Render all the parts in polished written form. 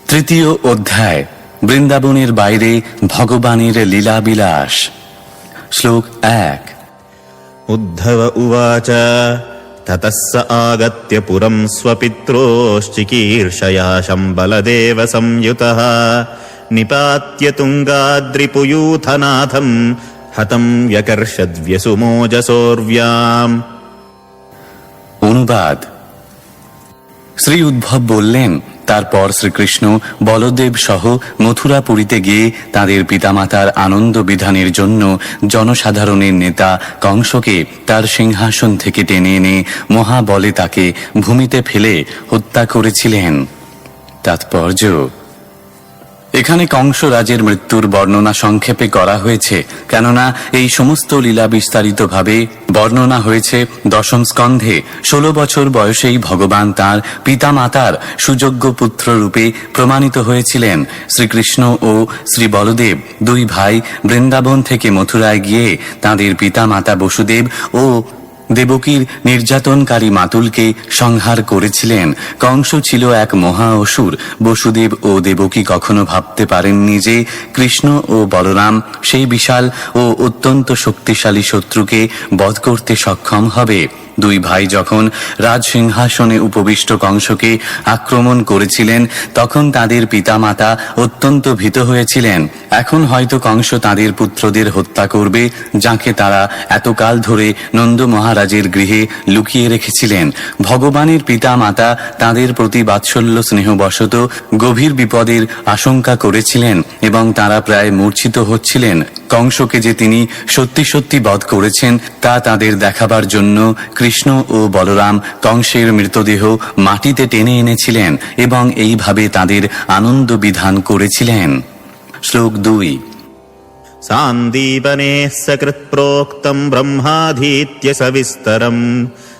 তৃতীয় অধ্যায় বৃন্দাবনের বাইরে ভগবানের লীলাবিলাস। শ্লোক 1। উদ্ধব উবাচ ততঃ আগত্য পুরম স্বপিত্রশ্চিকীর্ষয়া শম্বলদেব সংযুতঃ নিপাত্য তুঙ্গাদ্রিপুയൂথনাথম হতম ব্যকর্ষদ্ব্যসুমোজসোর্ব্যাম। অনুবাদ। শ্রী উদ্ধব বললেন, তারপর শ্রীকৃষ্ণ বলদেব সহ মথুরাপুরীতে গিয়ে তাঁদের পিতামাতার আনন্দ বিধানের জন্য জনসাধারণের নেতা কংসকে তার সিংহাসন থেকে টেনে এনে মহাবলে তাকে ভূমিতে ফেলে হত্যা করেছিলেন। তাৎপর্য: এখানে কংস রাজের মৃত্যুর বর্ণনা সংক্ষেপে করা হয়েছে, কেননা এই সমস্ত লীলা বিস্তারিতভাবে বর্ণনা হয়েছে দশম স্কন্ধে। 16 বছর বয়সেই ভগবান তাঁর পিতামাতার সুযোগ্য পুত্র রূপে প্রমাণিত হয়েছিলেন। শ্রীকৃষ্ণ ও শ্রী বলদেব দুই ভাই বৃন্দাবন থেকে মথুরায় গিয়ে তাঁদের পিতামাতা বসুদেব ও দেবকীর নির্যাতনকারী মাতুলকে সংহার করেছিলেন। কংস ছিল এক মহা অসুর। বসুদেব ও দেবকী কখনো ভাবতে পারেননি যে কৃষ্ণ ও বলরাম সেই বিশাল ও অত্যন্ত শক্তিশালী শত্রুকে বধ করতে সক্ষম হবে। দুই ভাই যখন রাজসিংহাসনে উপবিষ্ট কংসকে আক্রমণ করেছিলেন, তখন তাদের পিতামাতা অত্যন্ত ভীত হয়েছিলেন। এখন হয়তো কংস তাদের পুত্রদের হত্যা করবে, যাকে তারা এতকাল ধরে নন্দ মহারাজের গৃহে লুকিয়ে রেখেছিলেন। ভগবানের পিতামাতা তাদের প্রতি বাৎসল্য স্নেহবশত গভীর বিপদের আশঙ্কা করেছিলেন এবং তারা প্রায় মূর্ছিত হচ্ছিলেন। কংসকে যে তিনি সত্যি সত্যি বধ করেছেন তা তাদের দেখাবার জন্য কৃষ্ণ ও বলরাম কংসের মৃতদেহ মাটিতে টেনে এনেছিলেন এবং এইভাবে তাদের আনন্দ বিধান করেছিলেন। শ্লোক 2। সান্দীপনে সকৃত প্রোক্তম ব্রহ্মাধীত্য সবিস্তরম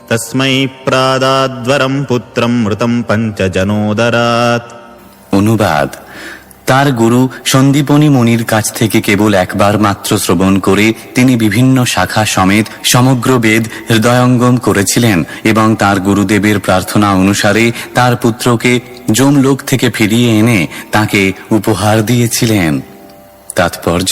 তস্मै প্রাদাদ্বরম পুত্রম মৃতম পঞ্চজনোদরাৎ। অনুবাদ। তার গুরু সন্দীপনী মুনির কাছ থেকে কেবল একবার মাত্র শ্রবণ করে তিনি বিভিন্ন শাখা সমেত সমগ্র বেদ হৃদয়ঙ্গম করেছিলেন এবং তার গুরুদেবের প্রার্থনা অনুসারে তার পুত্রকে যমলোক থেকে ফিরিয়ে এনে তাকে উপহার দিয়েছিলেন। তাৎপর্য: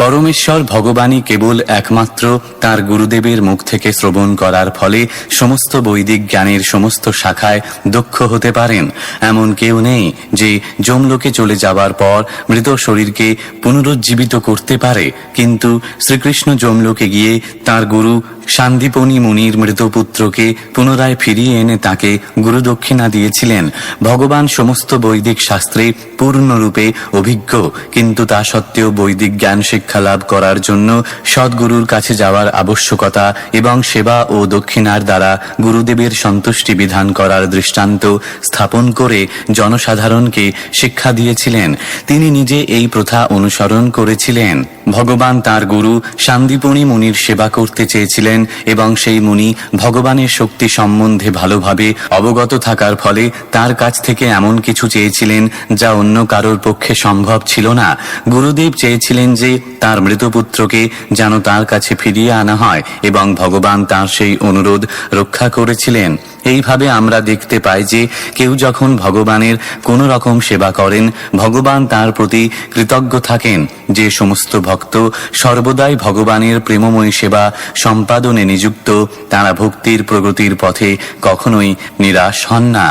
পরমেশ্বর ভগবানই কেবল একমাত্র তার গুরুদেবের মুখ থেকে শ্রবণ করার ফলে সমস্ত বৈদিক জ্ঞানের সমস্ত শাখায় দক্ষ হতে পারেন। এমন কেউ নেই যে যমলোকে চলে যাবার পর মৃত শরীরকে পুনরুজ্জীবিত করতে পারে। কিন্তু শ্রীকৃষ্ণ যমলোকে গিয়ে তার গুরু সান্দীপনী মুনির মৃত পুত্রকে পুনরায় ফিরিয়ে এনে তাকে গুরুদক্ষিণা দিয়েছিলেন। ভগবান সমস্ত বৈদিক শাস্ত্রে পূর্ণরূপে অভিজ্ঞ, কিন্তু তা সত্ত্বেও বৈদিক জ্ঞান শিক্ষা লাভ করার জন্য সদ্গুরুর কাছে যাওয়ার আবশ্যকতা এবং সেবা ও দক্ষিণার দ্বারা গুরুদেবের সন্তুষ্টি বিধান করার দৃষ্টান্ত স্থাপন করে জনসাধারণকে শিক্ষা দিয়েছিলেন। তিনি নিজে এই প্রথা অনুসরণ করেছিলেন। ভগবান তার গুরু সান্দীপনী মুনির সেবা করতে চেয়েছিলেন এবং সেই মুনি ভগবানের শক্তি সম্বন্ধে ভালোভাবে অবগত থাকার ফলে তার কাছ থেকে এমন কিছু চেয়েছিলেন যা অন্য কারোর পক্ষে সম্ভব ছিল না। গুরুদেব চেয়েছিলেন যে তার মৃত পুত্রকে যেন তার কাছে ফিরিয়ে আনা হয় এবং ভগবান তার সেই অনুরোধ রক্ষা করেছিলেন। এইভাবে আমরা দেখতে পাই যে কেউ যখন ভগবানের কোন রকম সেবা করেন, ভগবান তার প্রতি কৃতজ্ঞ থাকেন। যে সমস্ত ভক্ত সর্বদাই ভগবানের প্রেমময়ী সেবা সম্পাদনে নিযুক্ত, তারা ভক্তির প্রগতির পথে কখনোই নিরাশ হন না।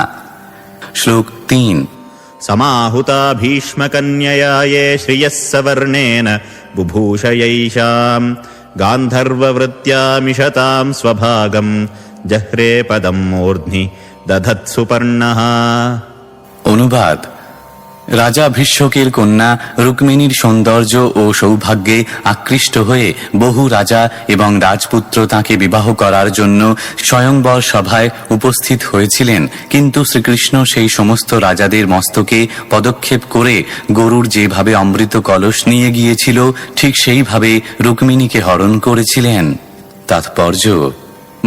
শ্লোক 3। সমাহুতা ভীষ্মকন্যয়া য়ে শ্রিয়ঃসবর্ণেন বুভূষয়ৈষাম গান্ধর্ববৃত্ত্যা মিশতাম স্বভাগম জহ্রে পদম মূর্ধ্নি দধৎসুপর্ণঃ। অনুবাদ। রাজা ভীষ্মকের কন্যা রুক্মিণীর সৌন্দর্য ও সৌভাগ্যে আকৃষ্ট হয়ে বহু রাজা এবং রাজপুত্র তাকে বিবাহ করার জন্য স্বয়ংবর সভায় উপস্থিত হয়েছিলেন, কিন্তু শ্রীকৃষ্ণ সেই সমস্ত রাজাদের মস্তকে পদক্ষেপ করে গরুর যেভাবে অমৃত কলস নিয়ে গিয়েছিল ঠিক সেইভাবে রুক্মিণীকে হরণ করেছিলেন। তাৎপর্য: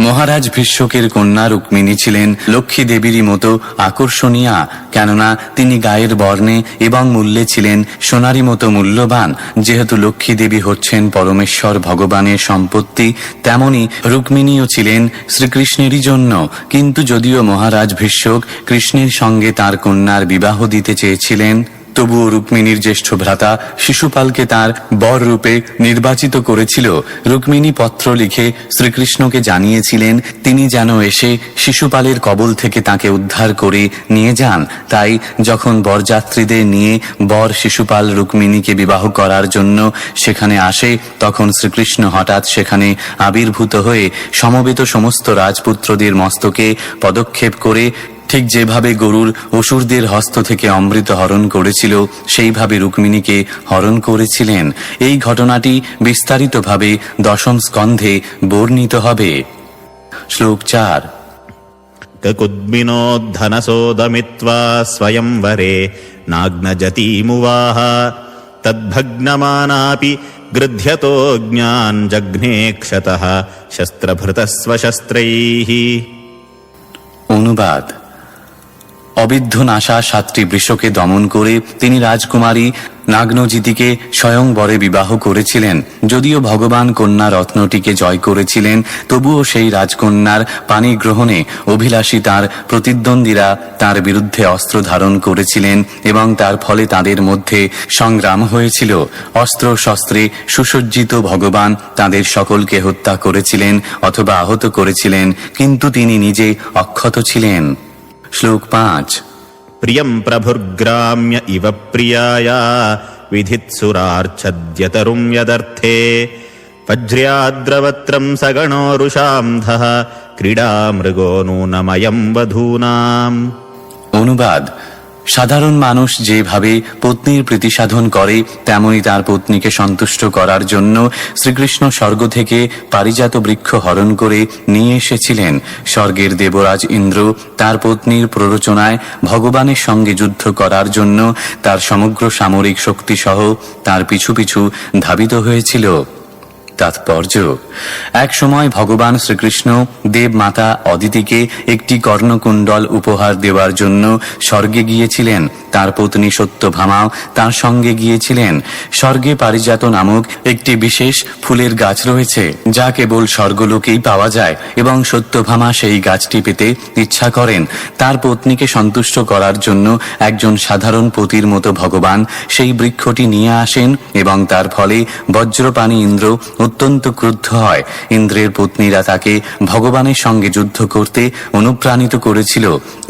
মহারাজ ভীষ্মকের কন্যা রুক্মিণী ছিলেন লক্ষ্মী দেবীরই মতো আকর্ষণীয়া, কেননা তিনি গায়ের বর্ণে এবং মূল্যে ছিলেন সোনারই মতো মূল্যবান। যেহেতু লক্ষ্মী দেবী হচ্ছেন পরমেশ্বর ভগবানের সম্পত্তি, তেমনি রুক্মিণীও ছিলেন শ্রীকৃষ্ণেরই জন্য। কিন্তু যদিও মহারাজ ভীষ্মক কৃষ্ণের সঙ্গে তার কন্যার বিবাহ দিতে চেয়েছিলেন, তবুও রুক্মিণীর জ্যেষ্ঠ ভ্রাতা শিশুপালকে তার বর রূপে নির্বাচিত করেছিল। রুক্মিণী পত্র লিখে শ্রীকৃষ্ণকে জানিয়েছিলেন তিনি যেন এসে শিশুপালের কবল থেকে তাকে উদ্ধার করে নিয়ে যান। তাই যখন বরযাত্রীদের নিয়ে বর শিশুপাল রুক্মিণীকে বিবাহ করার জন্য সেখানে আসে, তখন শ্রীকৃষ্ণ হঠাৎ সেখানে আবির্ভূত হয়ে সমবেত সমস্ত রাজপুত্রদের মস্তকে পদক্ষেপ করে ঠিক যেভাবে গরুর অসুরদের হস্ত থেকে অমৃত হরণ করেছিল, সেইভাবে রুক্মিণীকে হরণ করেছিলেন। এই ঘটনাটি বিস্তারিতভাবে দশম স্কন্ধে বর্ণিত হবে। শ্লোক 4। ককুদ্মিনোদ্ধনসোদমিত্বা স্বয়ংবরে নাগ্নজতিমুবাহ তদ্ভগ্নমানাপি গৃধ্যতো জ্ঞান জঘ্নে ক্ষতঃ শস্ত্রভৃতস্বশস্ত্রৈঃ। অনুবাদ: অবিদ্ধ নাশা 7টি বৃষকে দমন করে তিনি রাজকুমারী নাগ্নজিতিকে স্বয়ংবরে বিবাহ করেছিলেন। যদিও ভগবান কন্যা রত্নটিকে জয় করেছিলেন, তবুও সেই রাজকন্যার পানি গ্রহণে অভিলাষী তার প্রতিদ্বন্দ্বীরা তার বিরুদ্ধে অস্ত্র ধারণ করেছিলেন এবং তার ফলে তাদের মধ্যে সংগ্রাম হয়েছিল। অস্ত্র শস্ত্রে সুসজ্জিত ভগবান তাদের সকলকে হত্যা করেছিলেন অথবা আহত করেছিলেন, কিন্তু তিনি নিজে অক্ষত ছিলেন। শ্লোক 5। প্রিয়ম প্রভুর্গ্রাম্য ইব প্রিয়ায়া বিধিৎসুরার্চ্ছদ্যতরুম যদর্থে বজ্র্যাদ্রবত্রম সগণোরুষান্ধঃ ক্রীড়ামৃগো নূনময়ম বধূনাম। অনুবাদ: সাধারণ মানুষ যেভাবে পত্নীর প্রীতি সাধন করে, তেমনি তার পত্নীকে সন্তুষ্ট করার জন্য শ্রীকৃষ্ণ স্বর্গ থেকে পারিজাত বৃক্ষ হরণ করে নিয়ে এসেছিলেন। স্বর্গের দেবরাজ ইন্দ্র তার পত্নীর প্ররোচনায় ভগবানের সঙ্গে যুদ্ধ করার জন্য তার সমগ্র সামরিক শক্তি সহ তার পিছু পিছু ধাবিত হয়েছিল। তাৎপর্য: এক সময় ভগবান শ্রীকৃষ্ণ দেবমাতা অদিতিকে একটি কর্ণকুণ্ডল উপহার দেওয়ার জন্য স্বর্গে গিয়েছিলেন। তার পত্নী সত্যভামাও তার সঙ্গে গিয়েছিলেন। স্বর্গে পারিজাত নামক একটি বিশেষ ফুলের গাছ রয়েছে, যা কেবল স্বর্গলোকেই পাওয়া যায়, এবং সত্যভামা সেই গাছটি পেতে ইচ্ছা করেন। তার পত্নীকে সন্তুষ্ট করার জন্য একজন সাধারণ পতির মতো ভগবান সেই বৃক্ষটি নিয়ে আসেন এবং তার ফলে বজ্রপাণি ইন্দ্র অত্যন্ত ক্রুদ্ধ হয়। ইন্দ্রের পত্নীরা তাকে ভগবানের সঙ্গে যুদ্ধ করতে অনুপ্রাণিত করেছিল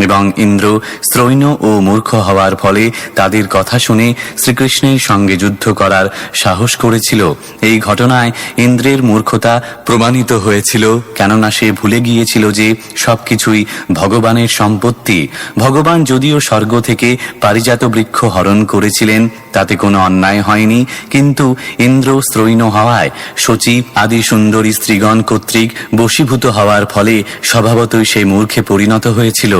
এবং ইন্দ্র স্ত্রৈণ ও মূর্খ হওয়ার ফলে তাদের কথা শুনে শ্রীকৃষ্ণের সঙ্গে যুদ্ধ করার সাহস করেছিল। এই ঘটনায় ইন্দ্রের মূর্খতা প্রমাণিত হয়েছিল, কেননা সে ভুলে গিয়েছিল যে সবকিছুই ভগবানের সম্পত্তি। ভগবান যদিও স্বর্গ থেকে পারিজাত বৃক্ষ হরণ করেছিলেন, তাতে কোনো অন্যায় হয়নি, কিন্তু ইন্দ্র স্ত্রৈণ হওয়ায় শচী আদি সুন্দরী স্ত্রীগণ কর্তৃক বশীভূত হওয়ার ফলে স্বভাবতই সেই মূর্খে পরিণত হয়েছিল।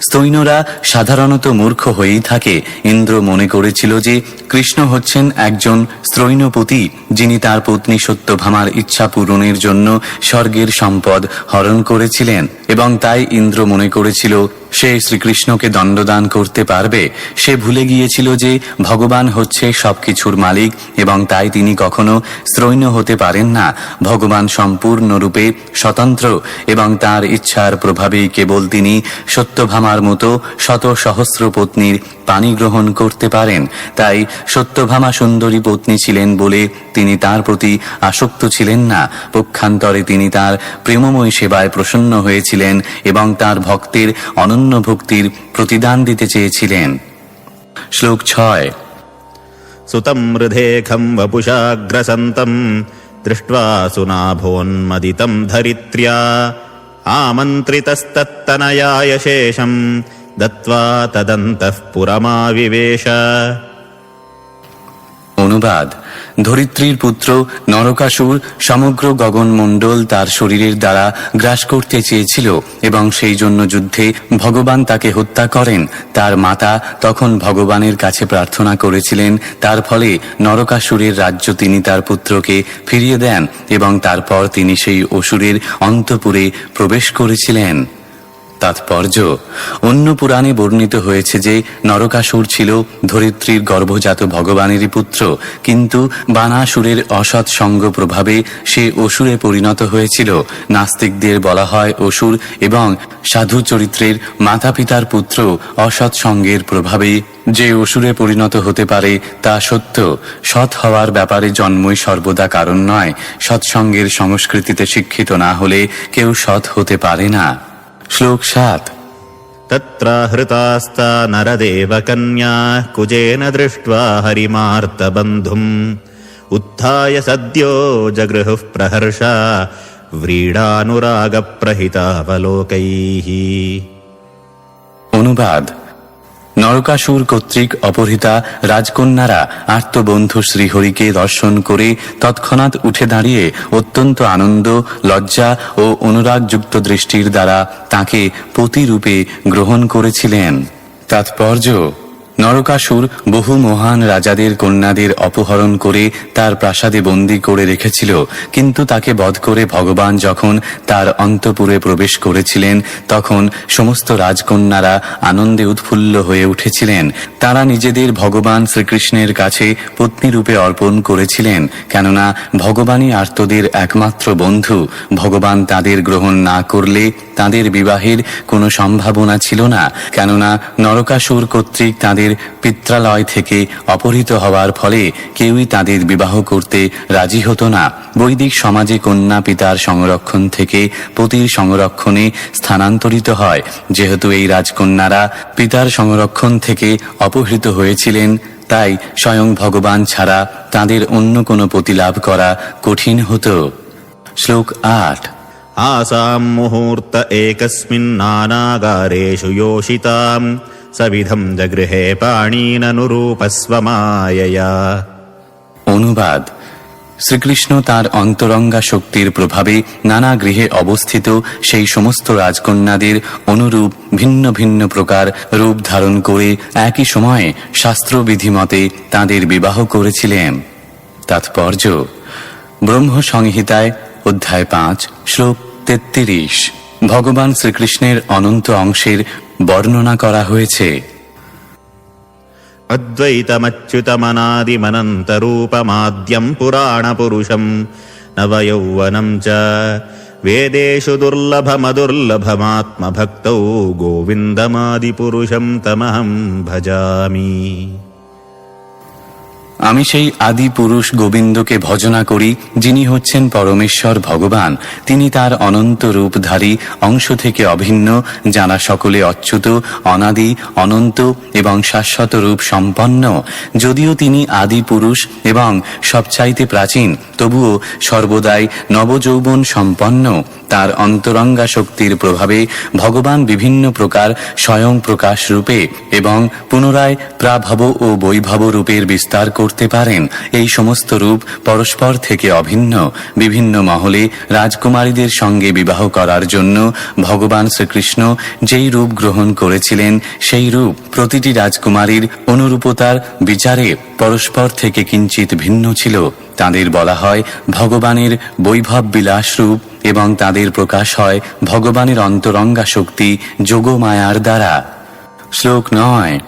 স্ত্রৈণরা সাধারণত মূর্খ হয়েই থাকে। ইন্দ্র মনে করেছিল যে কৃষ্ণ হচ্ছেন একজন স্ত্রৈণপতি, যিনি তার পত্নী সত্যভামার ইচ্ছা পূরণের জন্য স্বর্গের সম্পদ হরণ করেছিলেন, এবং তাই ইন্দ্র মনে করেছিল সে শ্রীকৃষ্ণকে দণ্ডদান করতে পারবে। সে ভুলে গিয়েছিল যে ভগবান হচ্ছে সবকিছুর মালিক এবং তাই তিনি কখনো স্ত্রৈণ হতে পারেন না। ভগবান সম্পূর্ণরূপে স্বতন্ত্র এবং তার ইচ্ছার প্রভাবেই কেবল তিনি সত্যভামার মতো শত সহস্র পত্নীর পানি গ্রহণ করতে পারেন। তাই সত্যভামা সুন্দরী পত্নী ছিলেন বলে তিনি তার প্রতি আসক্ত ছিলেন না। পক্ষান্তরে তিনি তার প্রেমময় সেবায় প্রসন্ন হয়েছিলেন এবং তার ভক্তের অনন্য ভক্তির প্রতিদান দিতে চেয়েছিলেন। শ্লোক 6। সুতম হৃদেখম বপুষাগ্রসন্তম দৃष्ट्वा সুনাভোন্মদিতম ধরিত্র্যা আমন্ত্রিতস্তত্তনয়ায় শেষম দত্ত্বা তদন্তঃ পুরমাবিবেশ। অনুবাদ: ধরিত্রীর পুত্র নরকাসুর সমগ্র গগনমণ্ডল তার শরীরের দ্বারা গ্রাস করতে চেয়েছিল এবং সেই জন্য যুদ্ধে ভগবান তাকে হত্যা করেন। তার মাতা তখন ভগবানের কাছে প্রার্থনা করেছিলেন, তার ফলে নরকাসুরের রাজ্য তিনি তার পুত্রকে ফিরিয়ে দেন এবং তারপর তিনি সেই অসুরের অন্তঃপুরে প্রবেশ করেছিলেন। তাৎপর্য: অন্য পুরাণে বর্ণিত হয়েছে যে নরকাসুর ছিল ধরিত্রীর গর্ভজাত ভগবানেরই পুত্র, কিন্তু বানাসুরের অসৎ সঙ্গ প্রভাবে সে অসুরে পরিণত হয়েছিল। নাস্তিকদের বলা হয় অসুর এবং সাধু চরিত্রের মাতা পিতার পুত্র অসৎ সঙ্গের প্রভাবে যে অসুরে পরিণত হতে পারে তা সত্য। সৎ হওয়ার ব্যাপারে জন্মই সর্বদা কারণ নয়। সৎসঙ্গের সংস্কৃতিতে শিক্ষিত না হলে কেউ সৎ হতে পারে না। শ্লোক 7। তত্রাহৃতাস্তা নরদেবকন্যাः কুজেন দৃष्ट्वा হরিমার্তবন্ধুম উত্থায় সদ্যো জগৃহুঃ প্রহর্ষা व्रीडानुरागप्रहितावलोकैः। অনুবাদ: নরকাসুর কর্তৃক অপহৃতা রাজকন্যারা আর্তবন্ধু শ্রীহরিকে দর্শন করে তৎক্ষণাৎ উঠে দাঁড়িয়ে অত্যন্ত আনন্দ, লজ্জা ও অনুরাগযুক্ত দৃষ্টির দ্বারা তাঁকে পতিরূপে গ্রহণ করেছিলেন। তাৎপর্য: নরকাসুর বহু মহান রাজাদের কন্যাদের অপহরণ করে তার প্রাসাদে বন্দী করে রেখেছিল, কিন্তু তাকে বধ করে ভগবান যখন তার অন্তঃপুরে প্রবেশ করেছিলেন তখন সমস্ত রাজকন্যারা আনন্দে উৎফুল্ল হয়ে উঠেছিলেন। তারা নিজেদের ভগবান শ্রীকৃষ্ণের কাছে পত্নীরূপে অর্পণ করেছিলেন, কেননা ভগবানই আর্তদের একমাত্র বন্ধু। ভগবান তাদের গ্রহণ না করলে তাদের বিবাহের কোনো সম্ভাবনা ছিল না, কেননা নরকাসুর কর্তৃক তাদের পিত্রালয় থেকে অপহৃত হওয়ার ফলে কেউই তাদের বিবাহ করতে রাজি হতো না। বৈদিক সমাজে কন্যা পিতার সংরক্ষণ থেকে পতির সংরক্ষণে স্থানান্তরিত হয়। যেহেতু এই রাজকন্যারা পিতার সংরক্ষণ থেকে অপহৃত হয়েছিলেন, তাই স্বয়ং ভগবান ছাড়া তাদের অন্য কোনো পতি লাভ করা কঠিন হতো। শ্লোক 8। आसां मुहूर्त एकस्मिन्नानागारेषु योषितां सविधं जगृहे पाणीननुरूपस्वमायया। অনুবাদ: শ্রীকৃষ্ণ তার অন্তরঙ্গা শক্তির প্রভাবে নানা গৃহে অবস্থিত সেই সমস্ত রাজকন্যাদের অনুরূপ ভিন্ন ভিন্ন প্রকার রূপ ধারণ করে একই সময়ে শাস্ত্রবিধি মতে তাঁদের বিবাহ করেছিলেন। তাৎপর্য: ব্রহ্ম সংহিতায় অধ্যায় 5 শ্লোক 33 ভগবান শ্রীকৃষ্ণের অনন্ত অংশের বর্ণনা করা হয়েছে। अद्वैतमच्युतमनादिमनन्तरूपमाद्यं पुराणपुरुषं नवयौवनं च वेदेषु दुर्लभमदुर्लभमात्मभक्तौ गोविन्दमादिपुरुषं तमहं भजामि। আমি সেই আদি পুরুষ গোবিন্দকে ভজনা করি, যিনি হচ্ছেন পরমেশ্বর ভগবান। তিনি তার অনন্ত রূপধারী অংশ থেকে অভিন্ন, যারা সকলে অচ্যুত, অনাদি, অনন্ত এবং শাশ্বত রূপ সম্পন্ন। যদিও তিনি আদি পুরুষ এবং সবচাইতে প্রাচীন, তবুও সর্বদাই নবযৌবন সম্পন্ন। তার অন্তরঙ্গা শক্তির প্রভাবে ভগবান বিভিন্ন প্রকার স্বয়ং প্রকাশ রূপে এবং পুনরায় প্রাভব ও বৈভব রূপের বিস্তার করতে পারেন। এই সমস্ত রূপ পরস্পর থেকে অভিন্ন। বিভিন্ন মহলে রাজকুমারীদের সঙ্গে বিবাহ করার জন্য ভগবান শ্রীকৃষ্ণ যেই রূপ গ্রহণ করেছিলেন, সেই রূপ প্রতিটি রাজকুমারীর অনুরূপতার বিচারে পরস্পর থেকে কিঞ্চিত ভিন্ন ছিল। তাদের বলা হয় ভগবানের বৈভব বিলাস রূপ এবং তাদের প্রকাশ হয় ভগবানের অন্তরঙ্গা শক্তি যোগমায়ার দ্বারা। শ্লোক 9।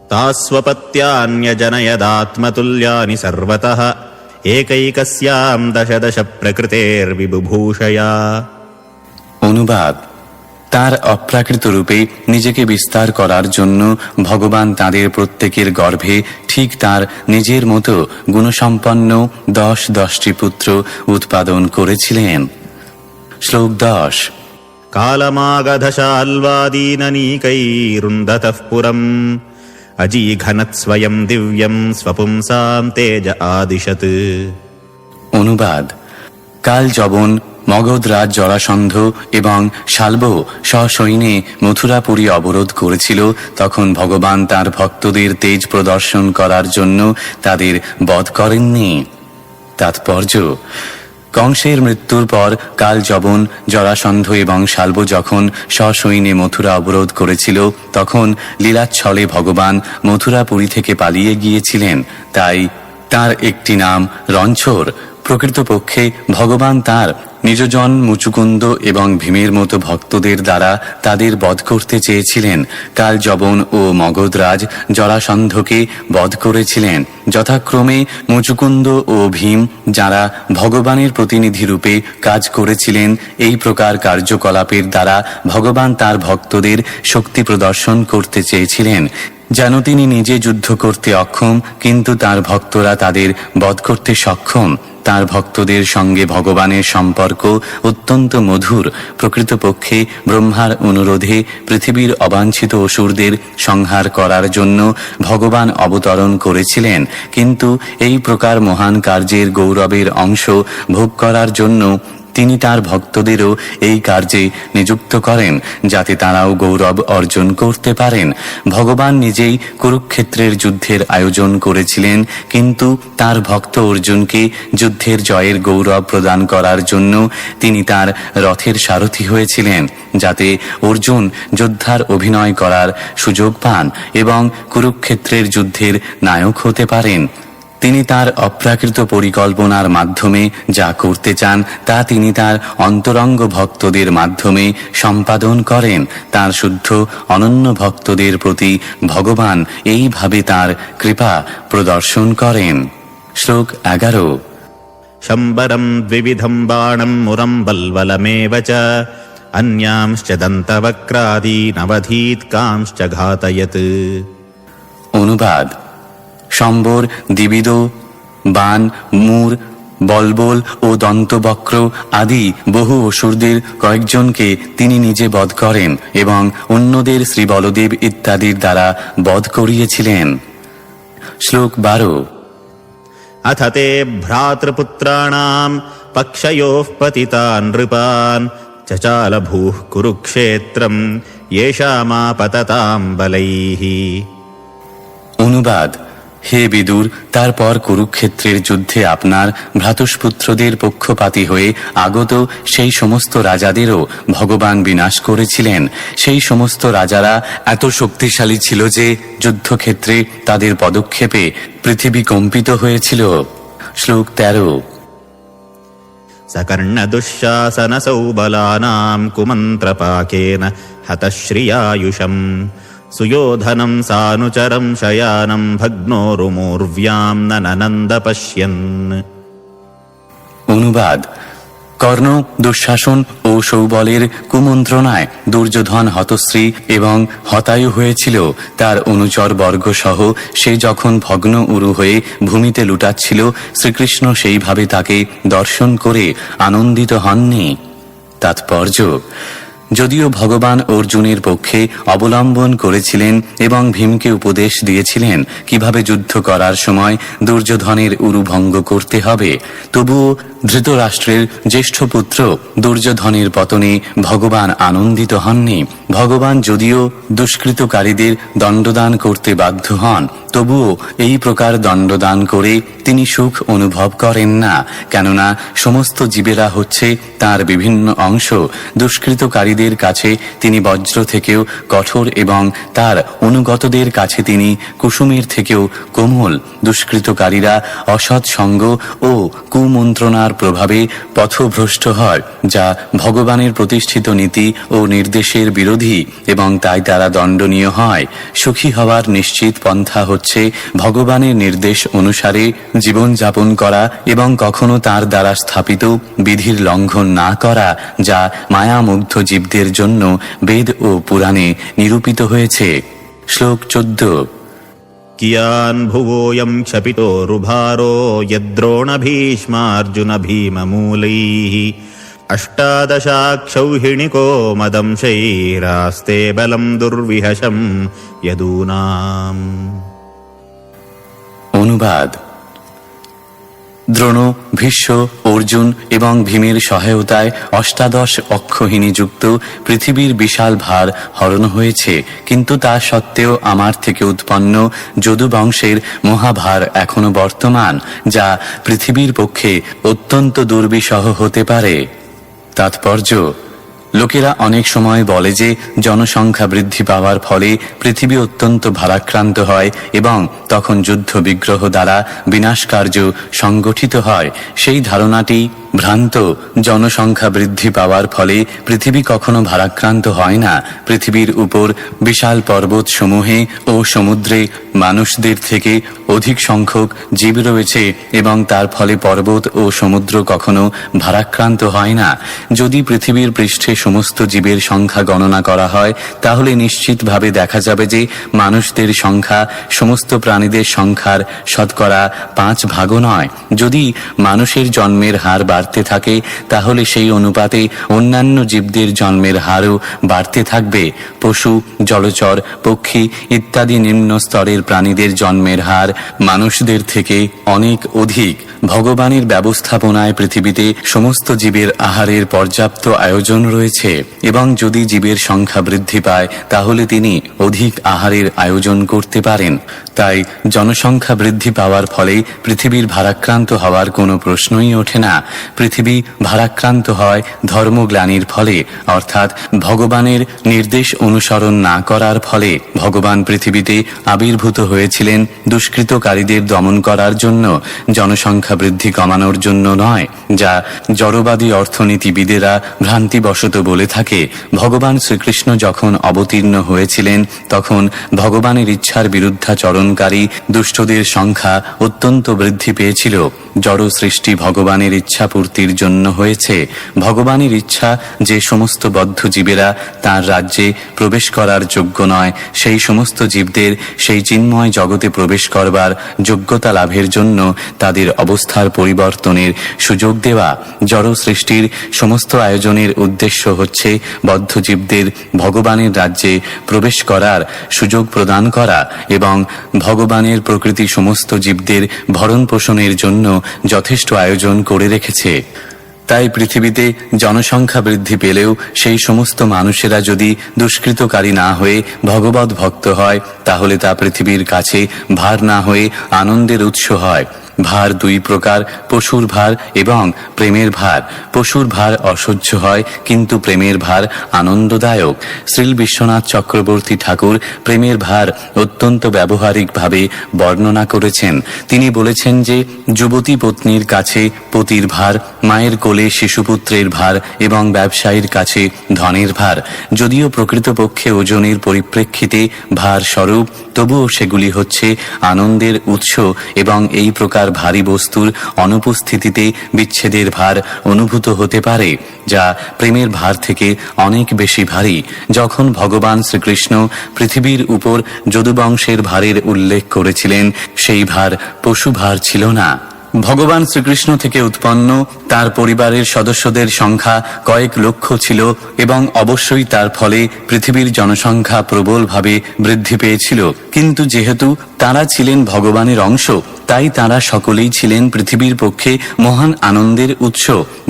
तास्वपत्यान्यजनयदात्मतुल्यानि सर्वतः एकैकस्यां दश दश प्रकृतेर्विबुभूषया। অনুবাদ: তার অপ্রাকৃত রূপে নিজেকে বিস্তার করার জন্য ভগবান তাদের প্রত্যেকের গর্ভে ঠিক তার নিজের মতো গুণসম্পন্ন 10টি পুত্র উৎপাদন করেছিলেন। শ্লোক 10। कालमागधशाल्वादीननीकैरुन्धतः पुरम् अजीघनत् स्वयं दिव्यं स्वपुंसां तेज आदिशत्। অনুবাদ: কাল যবন মগধরাজ জরাসন্ধ এবং শাল্ব সসৈন্যে মথুরাপুরী অবরোধ করেছিল, তখন ভগবান তার ভক্তদের তেজ প্রদর্শন করার জন্য তাদের বধ করেননি। তাৎপর্য: কংসের মৃত্যুর পর কালযবন, জরাসন্ধ এবং শাল্ব যখন সসৈন্যে মথুরা অবরোধ করেছিল, তখন লীলাচ্ছলে ভগবান মথুরাপুরী থেকে পালিয়ে গিয়েছিলেন। তাই তার একটি নাম রণছোড়। প্রকৃতপক্ষে ভগবান তার নিজজন মুচুকুন্দ এবং ভীমের মতো ভক্তদের দ্বারা তাদের বধ করতে চেয়েছিলেন। কালযবন ও মগধরাজ জরাসন্ধকে বধ করেছিলেন। যথাক্রমে মুচুকুন্দ ও ভীম, যারা ভগবানের প্রতিনিধি রূপে কাজ করেছিলেন, এই প্রকার কার্যকলাপের দ্বারা ভগবান তার ভক্তদের শক্তি প্রদর্শন করতে চেয়েছিলেন, যেন তিনি নিজে যুদ্ধ করতে অক্ষম, কিন্তু তার ভক্তরা তাদের বধ করতে সক্ষম। তার ভক্তদের সঙ্গে ভগবানের সম্পর্ক অত্যন্ত মধুর। প্রকৃতপক্ষে ব্রহ্মার অনুরোধে পৃথিবীর অবাঞ্ছিত অসুরদের সংহার করার জন্য ভগবান অবতরণ করেছিলেন, কিন্তু এই প্রকার মহান কার্যের গৌরবের অংশ ভোগ করার জন্য তিনি তার ভক্তদেরও এই কার্যে নিযুক্ত করেন, যাতে তারাও গৌরব অর্জন করতে পারেন। ভগবান নিজেই কুরুক্ষেত্রের যুদ্ধের আয়োজন করেছিলেন, কিন্তু তার ভক্ত অর্জুনকে যুদ্ধের জয়ের গৌরব প্রদান করার জন্য তিনি তার রথের সারথি হয়েছিলেন, যাতে অর্জুন যোদ্ধার অভিনয় করার সুযোগ পান এবং কুরুক্ষেত্রের যুদ্ধের নায়ক হতে পারেন। তিনি তার অপ্রাকৃত পরিকল্পনার মাধ্যমে যা করতে চান তা তিনি তার অন্তরঙ্গ ভক্তদের মাধ্যমে সম্পাদন করেন। তার শুদ্ধ অনন্য ভক্তদের প্রতি ভগবান এইভাবে তার কৃপা প্রদর্শন করেন। শ্লোক 11। शम्बरं द्विविधं बाणं मुरं बल्वलमेव च अन्यांश्च दन्तवक्रादीनवधीत्कांश्च घातयत्। অনুবাদ: সম্বর, দ্বিবিধ বাণ, মূর, বলবল ও দন্তবক্র আদি বহু অসুরদের কয়েকজনকে তিনি নিজে বধ করেন এবং অন্যদের শ্রী বলদেব ইত্যাদির দ্বারা বধ করিয়েছিলেন। শ্লোক 12। अथ ते भ्रातृपुत्राणां पक्षयोः पतितान् नृपान् चचाल भूः कुरुक्षेत्रं येषामापततां बलैः। অনুবাদ: হে বিদুর, তারপর কুরুক্ষেত্রের যুদ্ধে আপনার ভ্রাতুষ্পুত্রদের পক্ষপাতী হয়ে আগত সেই সমস্ত রাজাদেরও ভগবান বিনাশ করেছিলেন। সেই সমস্ত রাজারা এত শক্তিশালী ছিল যে যুদ্ধক্ষেত্রে তাদের পদক্ষেপে পৃথিবী কম্পিত হয়েছিল। শ্লোক 13। सकर्णदुःशासनसौ बलानां कुमन्त्रपाकेन हतश्रियायुषम् सुयोधनं सानुचरं शयानं भग्नोरुमूर्व्यां नननन्द पश्यन्। অনুবাদ: কর্ণ দুঃশাসন ও সৌবলের কুমন্ত্রণায় দুর্যোধন হতশ্রী এবং হতায়ু হয়েছিল। তার অনুচর বর্গ সহ সে যখন ভগ্ন উরু হয়ে ভূমিতে লুটাচ্ছিল, শ্রীকৃষ্ণ সেইভাবে তাকে দর্শন করে আনন্দিত হননি। তাৎপর্য: যদিও ভগবান অর্জুনের পক্ষে অবলম্বন করেছিলেন এবং ভীমকে উপদেশ দিয়েছিলেন কিভাবে যুদ্ধ করার সময় দুর্যোধনের উরু ভঙ্গ করতে হবে, তবুও ধৃতরাষ্ট্রের জ্যেষ্ঠ পুত্র দুর্যোধনের পতনে ভগবান আনন্দিত হননি। ভগবান যদিও দুষ্কৃতকারীদের দণ্ডদান করতে বাধ্য হন, তবুও এই প্রকার দণ্ডদান করে তিনি সুখ অনুভব করেন না, কেননা সমস্ত জীবেরা হচ্ছে তার বিভিন্ন অংশ। দুষ্কৃতকারীদের কাছে তিনি বজ্র থেকেও কঠোর এবং তার অনুগতদের কাছে তিনি কুসুমের থেকেও কোমল। দুষ্কৃতকারীরা অসৎ সঙ্গ ও কুমন্ত্রণার প্রভাবে পথভ্রষ্ট হয়, যা ভগবানের প্রতিষ্ঠিত নীতি ও নির্দেশের বিরোধী, এবং তাই তারা দণ্ডনীয় হয়। সুখী হওয়ার নিশ্চিত পন্থা হচ্ছে ভগবানের নির্দেশ অনুসারে জীবনযাপন করা এবং কখনো তার দ্বারা স্থাপিত বিধির লঙ্ঘন না করা, যা মায়ামুগ্ধ জীবদের জন্য বেদ ও পুরাণে নিরূপিত হয়েছে। শ্লোক 14। कियान् भुवोऽयं क्षपितोरुभारो यद्रोणभीष्मार्जुनभीममूलैः अष्टादशाक्षौहिणिको मदंशैरास्ते बलं दुर्विहशं यदूनाम्। অনুবাদ: দ্রোণ, ভীষ্ম, অর্জুন এবং ভীমের সহায়তায় ১৮ অক্ষহিনী যুক্ত পৃথিবীর বিশাল ভার হরণ হয়েছে, কিন্তু তা সত্ত্বেও আমার থেকে উৎপন্ন যদু বংশের মহাভার এখনো বর্তমান, যা পৃথিবীর পক্ষে অত্যন্ত দুর্বিষহ হতে পারে। তাৎপর্য: লোকেরা অনেক সময় বলে যে জনসংখ্যা বৃদ্ধি পাওয়ার ফলে পৃথিবী অত্যন্ত ভারাক্রান্ত হয় এবং তখন যুদ্ধ বিগ্রহ দ্বারা বিনাশকার্য সংগঠিত হয়। সেই ধারণাটি ভ্রান্ত। জনসংখ্যা বৃদ্ধি পাওয়ার ফলে পৃথিবী কখনো ভারাক্রান্ত হয় না। পৃথিবীর উপর বিশাল পর্বত সমূহে ও সমুদ্রে মানুষদের থেকে অধিক সংখ্যক জীব রয়েছে এবং তার ফলে পর্বত ও সমুদ্র কখনো ভারাক্রান্ত হয় না। যদি পৃথিবীর পৃষ্ঠে সমস্ত জীবের সংখ্যা গণনা করা হয়, তাহলে নিশ্চিতভাবে দেখা যাবে যে মানুষদের সংখ্যা সমস্ত প্রাণীদের সংখ্যার শতকরা ৫ ভাগও নয়। যদি মানুষের জন্মের হার বাড়তে থাকে, তাহলে সেই অনুপাতে অন্যান্য জীবদের জন্মের হারও বাড়তে থাকবে। পশু, জলচর, পক্ষী ইত্যাদি নিম্ন স্তরের প্রাণীদের জন্মের হার মানুষদের থেকে অনেক অধিক। ভগবানের ব্যবস্থাপনায় পৃথিবীতে সমস্ত জীবের আহারের পর্যাপ্ত আয়োজন রয়েছে এবং যদি জীবের সংখ্যা বৃদ্ধি পায়, তাহলে তিনি অধিক আহারের আয়োজন করতে পারেন। তাই জনসংখ্যা বৃদ্ধি পাওয়ার ফলে পৃথিবীর ভারাক্রান্ত হওয়ার কোনো প্রশ্নই ওঠে না। পৃথিবী ভারাক্রান্ত হয় ধর্মগ্লানির ফলে, অর্থাৎ ভগবানের নির্দেশ অনুসরণ না করার ফলে। ভগবান পৃথিবীতে আবির্ভূত হয়েছিলেন দুষ্কৃতকারীদের দমন করার জন্য, জনসংখ্যা বৃদ্ধি কমানোর জন্য নয়, যা জড়বাদী অর্থনীতিবিদেরা ভ্রান্তিবশত বলে থাকে। ভগবান শ্রীকৃষ্ণ যখন অবতীর্ণ হয়েছিলেন, তখন ভগবানের ইচ্ছার বিরুদ্ধাচরণকারী দুষ্টদের সংখ্যা অত্যন্ত বৃদ্ধি পেয়েছিল। জড় সৃষ্টি ভগবানের ইচ্ছা পূর্তির জন্য হয়েছে। ভগবানের ইচ্ছা যে সমস্ত বদ্ধ জীবেরা তাঁর রাজ্যে প্রবেশ করার যোগ্য নয়, সেই সমস্ত জীবদের সেই চিন্ময় জগতে প্রবেশ করবার যোগ্যতা লাভের জন্য তাদের অবস্থার পরিবর্তনের সুযোগ দেওয়া। জড় সৃষ্টির সমস্ত আয়োজনের উদ্দেশ্য হচ্ছে বদ্ধ জীবদের ভগবানের রাজ্যে প্রবেশ করার সুযোগ প্রদান করা এবং ভগবানের প্রকৃতি সমস্ত জীবদের ভরণ পোষণের জন্য যথেষ্ট আয়োজন করে রেখেছে। তাই পৃথিবীতে জনসংখ্যা বৃদ্ধি পেলেও সেই সমস্ত মানুষেরা যদি দুষ্কৃতকারী না হয়ে ভগবৎ ভক্ত হয়, তাহলে তা পৃথিবীর কাছে ভার না হয়ে আনন্দের উৎস হয়। ভার দুই প্রকার: পশুর ভার এবং প্রেমের ভার। পশুর ভার অসহ্য হয়, কিন্তু প্রেমের ভার আনন্দদায়ক। শ্রীল বিশ্বনাথ চক্রবর্তী ঠাকুর প্রেমের ভার অত্যন্ত ব্যবহারিকভাবে বর্ণনা করেছেন। তিনি বলেছেন যে যুবতী পত্নীর কাছে পতির ভার, মায়ের কোলে শিশুপুত্রের ভার এবং ব্যবসায়ীর কাছে ধনের ভার। যদিও প্রকৃতপক্ষে ওজনের পরিপ্রেক্ষিতে ভার স্বরূপ, তবুও সেগুলি হচ্ছে আনন্দের উৎস এবং এই প্রকার ভারী বস্তুর অনুপস্থিতিতে বিচ্ছেদের ভার অনুভূত হতে পারে, যা প্রেমের ভার থেকে অনেক বেশি ভারী। যখন ভগবান শ্রীকৃষ্ণ পৃথিবীর উপর যদুবংশের ভারের উল্লেখ করেছিলেন, সেই ভার পশু ভার ছিল না। ভগবান শ্রীকৃষ্ণ থেকে উৎপন্ন তার পরিবারের সদস্যদের সংখ্যা কয়েক লক্ষ ছিল এবং অবশ্যই তার ফলে পৃথিবীর জনসংখ্যা প্রবলভাবে বৃদ্ধি পেয়েছিল। কিন্তু যেহেতু তারা ছিলেন ভগবানের অংশ, তাই তারা সকলেই ছিলেন পৃথিবীর পক্ষে মহান আনন্দের উৎস।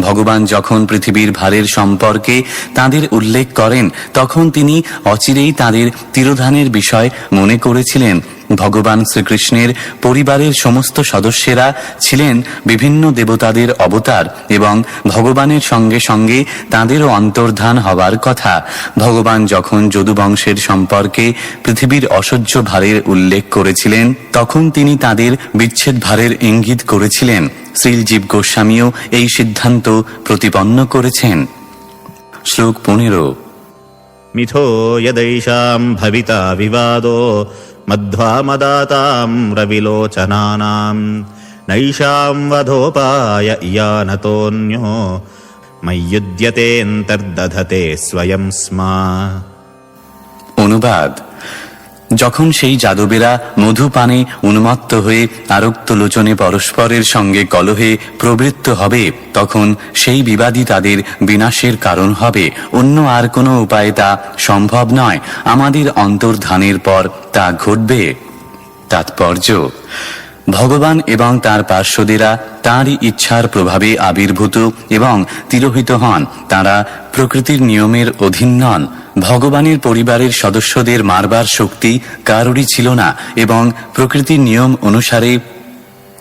ভগবান যখন পৃথিবীর ভারের সম্পর্কে তাদের উল্লেখ করেন, তখন তিনি অচিরেই তাদের তিরোধানের বিষয় মনে করেছিলেন। ভগবান শ্রীকৃষ্ণের পরিবারের সমস্ত সদস্যেরা ছিলেন বিভিন্ন দেবতাদের অবতার এবং ভগবানের সঙ্গে সঙ্গে তাঁদেরও অন্তর্ধান হবার কথা। ভগবান যখন যদুবংশের সম্পর্কে পৃথিবীর অসহ্য ভারের উল্লেখ করেছিলেন, তখন তিনি তাদের বিচ্ছেদ ভারের ইঙ্গিত করেছিলেন। শ্রীল জীব গোস্বামীও এই সিদ্ধান্ত প্রতিপন্ন করেছেন। শ্লোক 15। মিথো যदैषां ভবিতা বিবাদো মধ্বা মদাতাম রবিলোচনানাম নৈষাম বধোপায় ইয়ানতোন্যো ময়্যুদ্যতেন্তর্দধতে স্বয়ং স্মা। অনুবাদ: যখন সেই যাদবেরা মধুপানে উন্মত্ত হয়ে আরক্ত লোচনে পরস্পরের সঙ্গে কলহে প্রবৃত্ত হবে, তখন সেই বিবাদী তাদের বিনাশের কারণ হবে। অন্য আর কোনো উপায়ে তা সম্ভব নয়। আমাদের অন্তর্ধানের পর তা ঘটবে। তাৎপর্য: ভগবান এবং তার পার্শ্বদেরা তাঁরই ইচ্ছার প্রভাবে আবির্ভূত এবং তিরোহিত হন। তাঁরা প্রকৃতির নিয়মের অধীন নন। ভগবানের পরিবারের সদস্যদের মারবার শক্তি কারোরই ছিল না এবং প্রকৃতির নিয়ম অনুসারে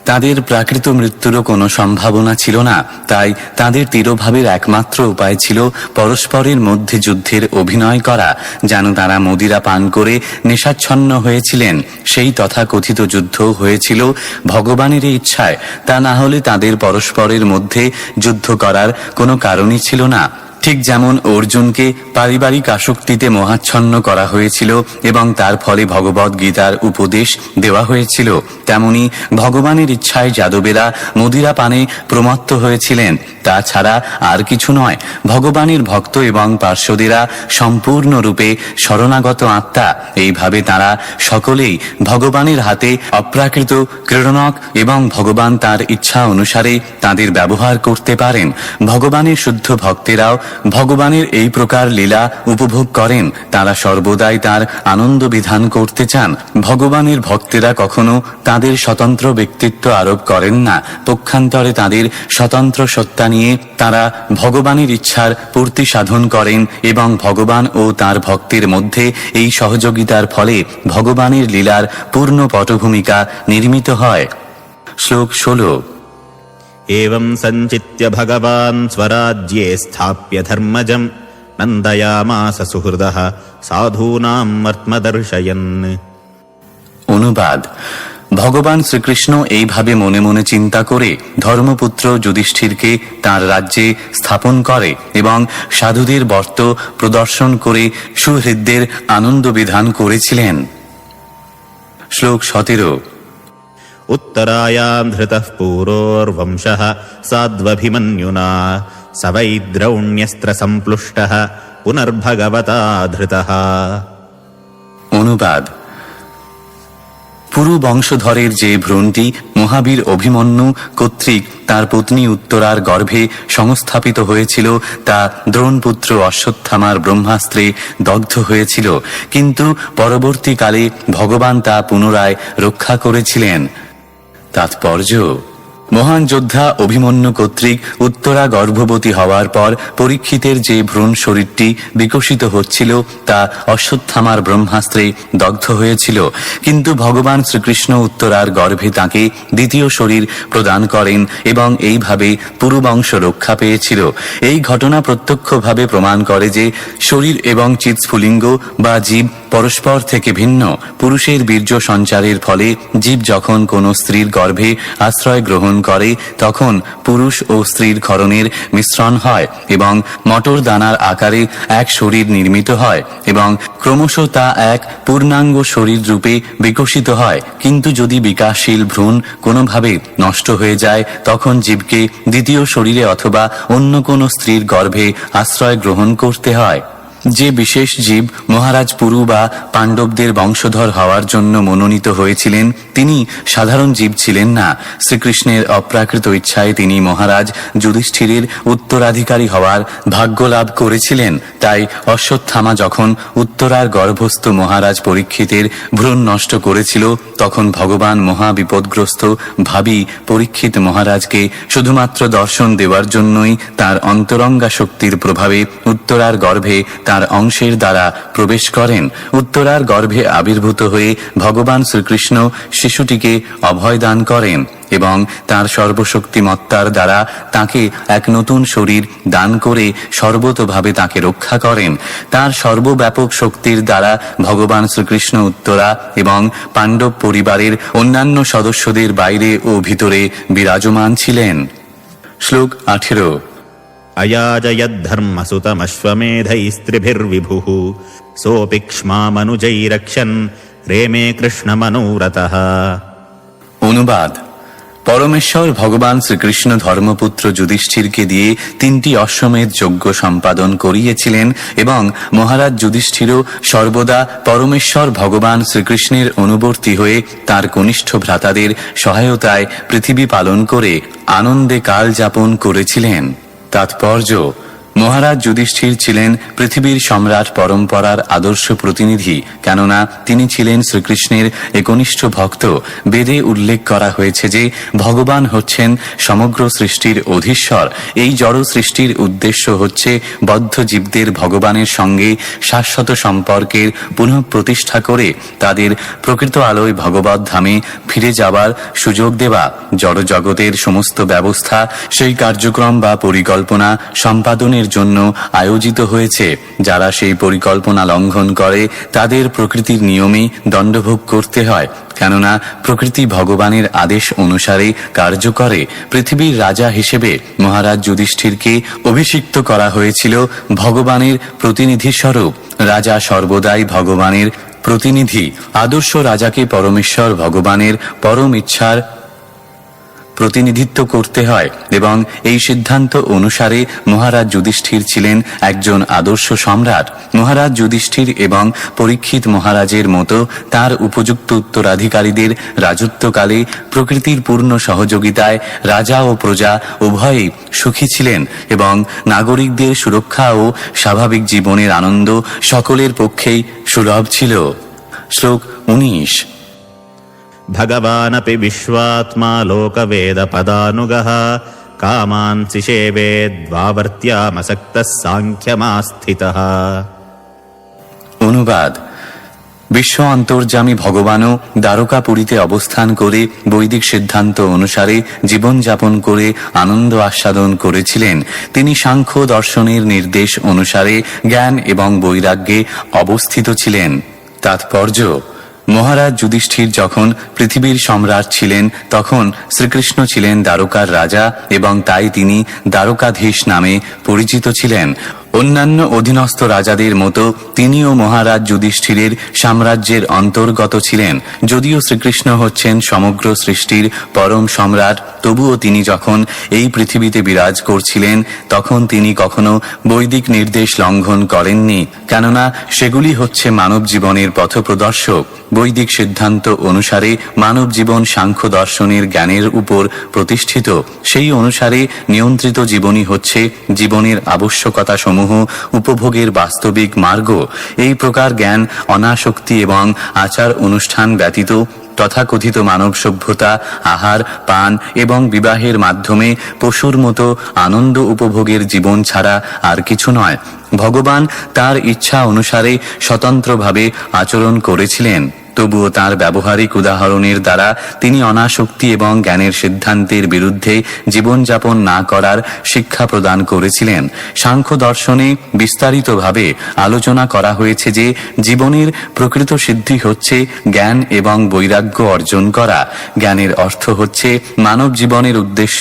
তাদের প্রাকৃত মৃত্যুরও কোনো সম্ভাবনা ছিল না। তাই তাদের তিরোভাবের একমাত্র উপায় ছিল পরস্পরের মধ্যে যুদ্ধের অভিনয় করা, যেন তারা মদিরা পান করে নেশাচ্ছন্ন হয়েছিলেন। সেই তথাকথিত যুদ্ধ হয়েছিল ভগবানের ইচ্ছায়, তা না হলে তাদের পরস্পরের মধ্যে যুদ্ধ করার কোনো কারণই ছিল না। ঠিক যেমন অর্জুনকে পারিবারিক আসক্তিতে মোহাচ্ছন্ন করা হয়েছিল এবং তার ফলে ভগবদ গীতার উপদেশ দেওয়া হয়েছিল, তেমনি ভগবানের ইচ্ছায় যাদবেরা মদিরা পানে প্রমত্ত হয়েছিলেন। তাছাড়া আর কিছু নয়। ভগবানের ভক্ত এবং পার্শ্বদেরা সম্পূর্ণরূপে শরণাগত আত্মা। এইভাবে তারা সকলেই ভগবানের হাতে অপ্রাকৃত ক্রীড়নক এবং ভগবান তার ইচ্ছা অনুসারে তাদের ব্যবহার করতে পারেন। ভগবানের শুদ্ধ ভক্তেরাও ভগবানের এই প্রকার লীলা উপভোগ করেন। তারা সর্বদাই তার আনন্দ বিধান করতে চান। ভগবানের ভক্তেরা কখনো তাদের স্বতন্ত্র ব্যক্তিত্ব আরোপ করেন না। পক্ষান্তরে তাদের স্বতন্ত্র সত্তা নিয়ে তারা ভগবানের ইচ্ছার পূর্তি সাধন করেন এবং ভগবান ও তার ভক্তের মধ্যে এই সহযোগিতার ফলে ভগবানের লীলার পূর্ণ পটভূমিকা নির্মিত হয়। শ্লোক 16। एवं सञ्चित्य भगवान् स्वराज्ये स्थाप्य धर्मजम् नन्दयामास सुहृदः साधूनाम् आत्मदर्शयन्। অনুবাদ। ভগবান শ্রীকৃষ্ণ এইভাবে মনে মনে চিন্তা করে ধর্মপুত্র যুধিষ্ঠিরকে তার রাজ্যে স্থাপন করে এবং সাধুদের বর্ত প্রদর্শন করে সুহৃদদের আনন্দ বিধান করেছিলেন। শ্লোক 17। उत्तरायाम् धृतः पूरोर्वंशः साध्वभिमन्युना स वै द्रौण्यस्त्रसम्प्लुष्टः पुनर्भगवता धृतः। অনুবাদ। পুরু বংশধরের যে ভ্রূণটি মহাবীর অভিমন্যু কর্তৃক তার পত্নী উত্তরার গর্ভে সংস্থাপিত হয়েছিল, তা দ্রোণপুত্র অশ্বত্থামার ব্রহ্মাস্ত্রে দগ্ধ হয়েছিল, কিন্তু পরবর্তীকালে ভগবান তা পুনরায় রক্ষা করেছিলেন। তাৎপর্য: মহান যোদ্ধা অভিমন্যু কর্তৃক উত্তরা গর্ভবতী হওয়ার পর পরীক্ষিতের যে ভ্রূণ শরীরটি বিকশিত হচ্ছিল তা অশ্বত্থামার ব্রহ্মাস্ত্রে দগ্ধ হয়েছিল, কিন্তু ভগবান শ্রীকৃষ্ণ উত্তরার গর্ভে তাকে দ্বিতীয় শরীর প্রদান করেন এবং এইভাবে পুরুবংশ রক্ষা পেয়েছিল। এই ঘটনা প্রত্যক্ষভাবে প্রমাণ করে যে শরীর এবং চিৎস্ফুলিঙ্গ বা জীব পরস্পর থেকে ভিন্ন। পুরুষের বীর্য সঞ্চারের ফলে জীব যখন কোনো স্ত্রীর গর্ভে আশ্রয় গ্রহণ করে তখন পুরুষ ও স্ত্রীর ক্ষরণের মিশ্রণ হয় এবং মটর দানার আকারে এক শরীর নির্মিত হয় এবং ক্রমশ তা এক পূর্ণাঙ্গ শরীর রূপে বিকশিত হয়। কিন্তু যদি বিকাশশীল ভ্রূণ কোনোভাবে নষ্ট হয়ে যায় তখন জীবকে দ্বিতীয় শরীরে অথবা অন্য কোনো স্ত্রীর গর্ভে আশ্রয় গ্রহণ করতে হয়। যে বিশেষ জীব মহারাজ পুরু বা পাণ্ডবদের বংশধর হওয়ার জন্য মনোনীত হয়েছিলেন তিনি সাধারণ জীব ছিলেন না। শ্রীকৃষ্ণের অপ্রাকৃত ইচ্ছায় তিনি মহারাজ যুধিষ্ঠিরের উত্তরাধিকারী হওয়ার ভাগ্য লাভ করেছিলেন। তাই অশ্বত্থামা যখন উত্তরার গর্ভস্থ মহারাজ পরীক্ষিতের ভ্রূণ নষ্ট করেছিল তখন ভগবান মহাবিপদগ্রস্ত ভাবী পরীক্ষিত মহারাজকে শুধুমাত্র দর্শন দেওয়ার জন্যই তার অন্তরঙ্গা শক্তির প্রভাবে উত্তরার গর্ভে তার অংশের দ্বারা প্রবেশ করেন। উত্তরার গর্ভে আবির্ভূত হয়ে ভগবান শ্রীকৃষ্ণ শিশুটিকে অভয় দান করেন এবং তার সর্বশক্তিমত্তার দ্বারা তাকে এক নতুন শরীর দান করে সর্বতোভাবে তাকে রক্ষা করেন। তার সর্বব্যাপক শক্তির দ্বারা ভগবান শ্রীকৃষ্ণ উত্তরা এবং পাণ্ডব পরিবারের অন্যান্য সদস্যদের বাইরে ও ভিতরে বিরাজমান ছিলেন। শ্লোক 18। अयाजयद्धर्मसुतमश्वमेधैस्त्रिभिर्विभुः सोऽपि क्ष्मामनुजैरक्षन् रेमे कृष्णमनोरथः। অনুবাদ। পরমেশ্বর ভগবান শ্রীকৃষ্ণ ধর্মপুত্র যুধিষ্ঠিরকে দিয়ে 3টি অশ্বমেধ যজ্ঞ সম্পাদন করিয়েছিলেন এবং মহারাজ যুধিষ্ঠিরও সর্বদা পরমেশ্বর ভগবান শ্রীকৃষ্ণের অনুবর্তী হয়ে তার কনিষ্ঠ ভ্রাতাদের সহায়তায় পৃথিবী পালন করে আনন্দে কাল যাপন করেছিলেন। তাৎপর্য: মহারাজ যুধিষ্ঠির ছিলেন পৃথিবীর সম্রাট পরম্পরার আদর্শ প্রতিনিধি, কেননা তিনি ছিলেন শ্রীকৃষ্ণের একনিষ্ঠ ভক্ত। বেদে উল্লেখ করা হয়েছে যে ভগবান হচ্ছেন সমগ্র সৃষ্টির অধীশ্বর। এই জড় সৃষ্টির উদ্দেশ্য হচ্ছে বদ্ধ জীবদের ভগবানের সঙ্গে শাশ্বত সম্পর্কের পুনঃপ্রতিষ্ঠা করে তাদের প্রকৃত আলোয় ভগবত ধামে ফিরে যাবার সুযোগ দেওয়া। জড় জগতের সমস্ত ব্যবস্থা সেই কার্যক্রম বা পরিকল্পনা সম্পাদনের জন্য আয়োজিত হয়েছে। যারা সেই পরিকল্পনা লঙ্ঘন করে তাদের প্রকৃতির নিয়মে দণ্ডভোগ করতে হয়, কেননা প্রকৃতি ভগবানের আদেশ অনুসারে কার্য করে। পৃথিবীর রাজা হিসেবে মহারাজ যুধিষ্ঠিরকে অভিষিক্ত করা হয়েছিল ভগবানের প্রতিনিধি স্বরূপ। রাজা সর্বদাই ভগবানের প্রতিনিধি। আদর্শ রাজাকে পরমেশ্বর ভগবানের পরম ইচ্ছার প্রতিনিধিত্ব করতে হয় এবং এই সিদ্ধান্ত অনুসারে মহারাজ যুধিষ্ঠির ছিলেন একজন আদর্শ সম্রাট। মহারাজ যুধিষ্ঠির এবং পরীক্ষিত মহারাজের মতো তার উপযুক্ত উত্তরাধিকারীদের রাজত্বকালে প্রকৃতির পূর্ণ সহযোগিতায় রাজা ও প্রজা উভয়েই সুখী ছিলেন এবং নাগরিকদের সুরক্ষা ও স্বাভাবিক জীবনের আনন্দ সকলের পক্ষেই সুলভ ছিল। শ্লোক 19। भगवानपि विश्वात्मा लोकवेदपदानुगः कामान् सिषेवेद्वावर्त्यामसक्तः साङ्ख्यमास्थितः। অনুবাদ। বিশ্ব অন্তর্যামী ভগবানও দ্বারকাপুরীতে অবস্থান করে বৈদিক সিদ্ধান্ত অনুসারে জীবনযাপন করে আনন্দ আস্বাদন করেছিলেন। তিনি সাংখ্য দর্শনের নির্দেশ অনুসারে জ্ঞান এবং বৈরাগ্যে অবস্থিত ছিলেন। তাৎপর্য: মহারাজ যুধিষ্ঠির যখন পৃথিবীর সম্রাট ছিলেন তখন শ্রীকৃষ্ণ ছিলেন দ্বারকার রাজা এবং তাই তিনি দ্বারকাধীশ নামে পরিচিত ছিলেন। অন্যান্য অধীনস্থ রাজাদের মতো তিনিও মহারাজ যুধিষ্ঠিরের সাম্রাজ্যের অন্তর্গত ছিলেন। যদিও শ্রীকৃষ্ণ হচ্ছেন সমগ্র সৃষ্টির পরম সম্রাট, তবুও তিনি যখন এই পৃথিবীতে বিরাজ করছিলেন তখন তিনি কখনো বৈদিক নির্দেশ লঙ্ঘন করেননি, কেননা সেগুলি হচ্ছে মানব জীবনের পথপ্রদর্শক। বৈদিক সিদ্ধান্ত অনুসারে মানব জীবন সাংখ্য দর্শনের জ্ঞানের উপর প্রতিষ্ঠিত। সেই অনুসারে নিয়ন্ত্রিত জীবনই হচ্ছে জীবনের আবশ্যকতা সমূহ উপভোগের বাস্তবিক মার্গ। এই প্রকার জ্ঞান অনাসক্তি এবং আচার অনুষ্ঠান ব্যতীত তথাকথিত মানব সভ্যতা, আহার পান এবং বিবাহের মাধ্যমে পশুর মতো আনন্দ উপভোগের জীবন ছাড়া আর কিছু নয়। ভগবান তার ইচ্ছা অনুসারে স্বতন্ত্রভাবে আচরণ করেছিলেন, তবুও তাঁর ব্যবহারিক উদাহরণের দ্বারা তিনি অনাসক্তি এবং জ্ঞানের সিদ্ধান্তের বিরুদ্ধে জীবনযাপন না করার শিক্ষা প্রদান করেছিলেন। সাংখ্য দর্শনে বিস্তারিতভাবে আলোচনা করা হয়েছে যে জীবনের প্রকৃত সিদ্ধি হচ্ছে জ্ঞান এবং বৈরাগ্য অর্জন করা। জ্ঞানের অর্থ হচ্ছে মানব জীবনের উদ্দেশ্য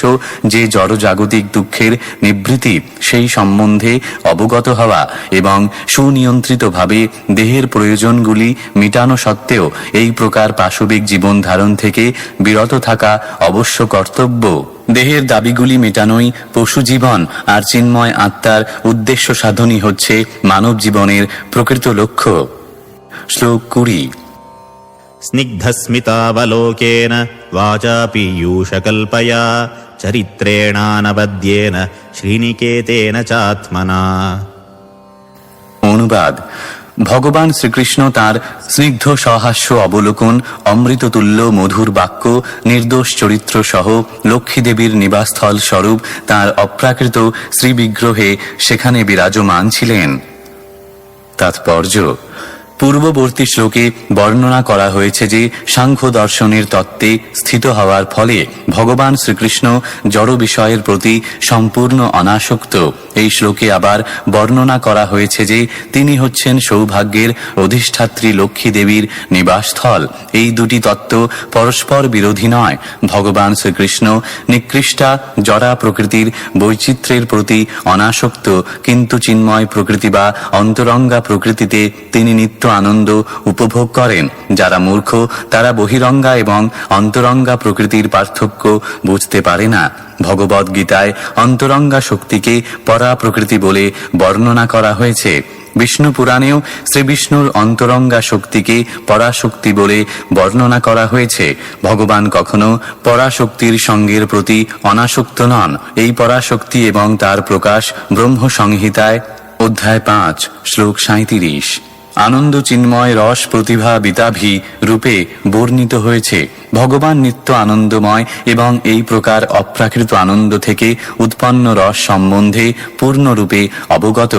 যে জড়জাগতিক দুঃখের নিবৃত্তি, সেই সম্বন্ধে অবগত হওয়া এবং সুনিয়ন্ত্রিতভাবে দেহের প্রয়োজনগুলি মিটানো সত্ত্বেও এই প্রকার পাশবিক জীবন ধারণ থেকে বিরত থাকা অবশ্য কর্তব্য। দেহের দাবিগুলি মেটানোই পশু জীবন, আর চিন্ময় আত্মার উদ্দেশ্য সাধনই হচ্ছে মানব জীবনের প্রকৃত লক্ষ্য। শ্লোক 20। स्निग्धस्मितावलोकेन वाचा पीयूषकल्पया चरित्रेणानवद्येन श्रीनिकेतेन चात्मना। অনুবাদ। ভগবান শ্রীকৃষ্ণ তাঁর স্নিগ্ধ সহাস্য অবলোকন, অমৃততুল্য মধুর বাক্য, নির্দোষ চরিত্র সহ লক্ষ্মী দেবীর নিবাসস্থল স্বরূপ তাঁর অপ্রাকৃত শ্রীবিগ্রহে সেখানে বিরাজমান ছিলেন। তাৎপর্য: পূর্ববর্তী শ্লোকে বর্ণনা করা হয়েছে যে সাংখ্য দর্শনের তত্ত্বে স্থিত হওয়ার ফলে ভগবান শ্রীকৃষ্ণ জড় বিষয়ের প্রতি সম্পূর্ণ অনাসক্ত। এই শ্লোকে আবার বর্ণনা করা হয়েছে যে তিনি হচ্ছেন সৌভাগ্যের অধিষ্ঠাত্রী লক্ষ্মী দেবীর নিবাসস্থল। এই দুটি তত্ত্ব পরস্পর বিরোধী নয়। ভগবান শ্রীকৃষ্ণ নিকৃষ্টা জড়া প্রকৃতির বৈচিত্র্যের প্রতি অনাসক্ত, কিন্তু চিন্ময় প্রকৃতি বা অন্তরঙ্গা প্রকৃতিতে তিনি নিত্য আনন্দ উপভোগ করেন। যারা মূর্খ তারা বহিরঙ্গা এবং অন্তরঙ্গা প্রকৃতির পার্থক্য বুঝতে পারে না। ভগবদ গীতায় অন্তরঙ্গা শক্তিকে পরা প্রকৃতি বলে বর্ণনা করা হয়েছে। বিষ্ণু পুরাণেও শ্রীবিষ্ণুর অন্তরঙ্গা শক্তিকে পরাশক্তি বলে বর্ণনা করা হয়েছে। ভগবান কখনো পরাশক্তির সঙ্গের প্রতি অনাসক্ত নন। এই পরাশক্তি এবং তার প্রকাশ ব্রহ্ম সংহিতায় অধ্যায় 5 শ্লোক 37 আনন্দ চিন্ময় রস প্রতিভা বিতাভি রূপে বর্ণিত হয়েছে। ভগবান নিত্য আনন্দময় এবং এই প্রকার অপ্রাকৃত আনন্দ থেকে উৎপন্ন রস সম্বন্ধে পূর্ণরূপে অবগত।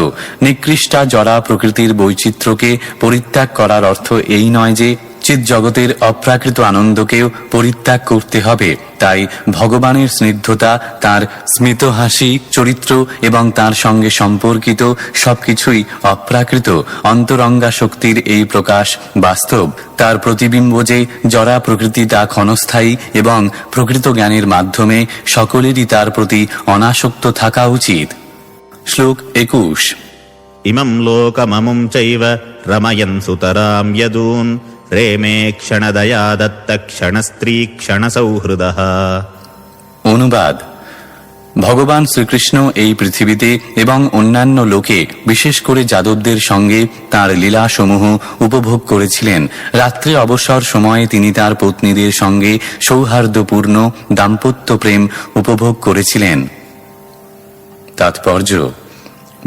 নিকৃষ্টা জরা প্রকৃতির বৈচিত্র্যকে পরিত্যাগ করার অর্থ এই নয় যে চিৎ জগতের অপ্রাকৃত আনন্দকেও পরিত্যাগ করতে হবে। তাই ভগবানের স্নিগ্ধতা, তার স্মিত হাসি, চরিত্র এবং তার সঙ্গে সম্পর্কিত সবকিছুই অপ্রাকৃত। অন্তরঙ্গা শক্তির এই প্রকাশ বাস্তব। তার প্রতিবিম্ব যে জরা প্রকৃতি তা ক্ষণস্থায়ী এবং প্রকৃত জ্ঞানের মাধ্যমে সকলেরই তার প্রতি অনাসক্ত থাকা উচিত। শ্লোক 21 ইমং লোকমমুং চৈব রময়ন সুতরাম যদূন প্রেমে ক্ষণদয়া দত্ত ক্ষণস্ত্রী ক্ষণসৌহৃদঃ। অনুবাদ: ভগবান শ্রীকৃষ্ণ এই পৃথিবীতে এবং অন্যান্য লোকে, বিশেষ করে যাদবদের সঙ্গে তাঁর লীলাসমূহ উপভোগ করেছিলেন। রাত্রে অবসর সময়ে তিনি তাঁর পত্নীদের সঙ্গে সৌহার্দ্যপূর্ণ দাম্পত্য প্রেম উপভোগ করেছিলেন। তাৎপর্য: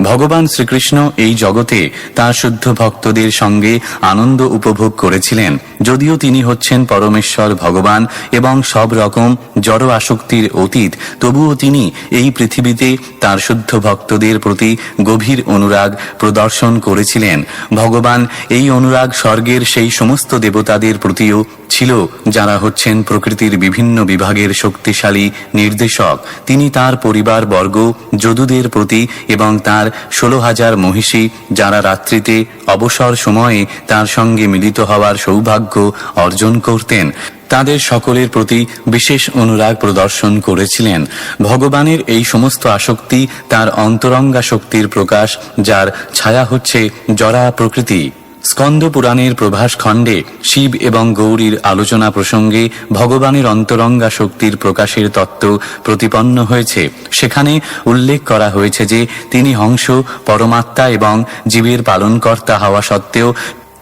ভগবান শ্রীকৃষ্ণ এই জগতে তাঁর শুদ্ধ ভক্তদের সঙ্গে আনন্দ উপভোগ করেছিলেন। যদিও তিনি হচ্ছেন পরমেশ্বর ভগবান এবং সব রকম জড় আসক্তির অতীত, তবুও তিনি এই পৃথিবীতে তাঁর শুদ্ধ ভক্তদের প্রতি গভীর অনুরাগ প্রদর্শন করেছিলেন। ভগবান এই অনুরাগ স্বর্গের সেই সমস্ত দেবতাদের প্রতিও ছিল যারা হচ্ছেন প্রকৃতির বিভিন্ন বিভাগের শক্তিশালী নির্দেশক। তিনি তার পরিবারবর্গ, যদুদের প্রতি এবং তার 16,000 মহিষী যারা রাত্রিতে অবসর সময়ে তার সঙ্গে মিলিত হওয়ার সৌভাগ্য অর্জন করতেন, তাদের সকলের প্রতি বিশেষ অনুরাগ প্রদর্শন করেছিলেন। ভগবানের এই সমস্ত আসক্তি তার অন্তরঙ্গা শক্তির প্রকাশ, যার ছায়া হচ্ছে জরা প্রকৃতি। স্কন্দ পুরাণের প্রভাস খণ্ডে শিব এবং গৌরীর আলোচনা প্রসঙ্গে ভগবানের অন্তরঙ্গা শক্তির প্রকাশের তত্ত্ব প্রতিপন্ন হয়েছে। সেখানে উল্লেখ করা হয়েছে যে তিনি হংস, পরমাত্মা এবং জীবের পালনকর্তা হওয়া সত্ত্বেও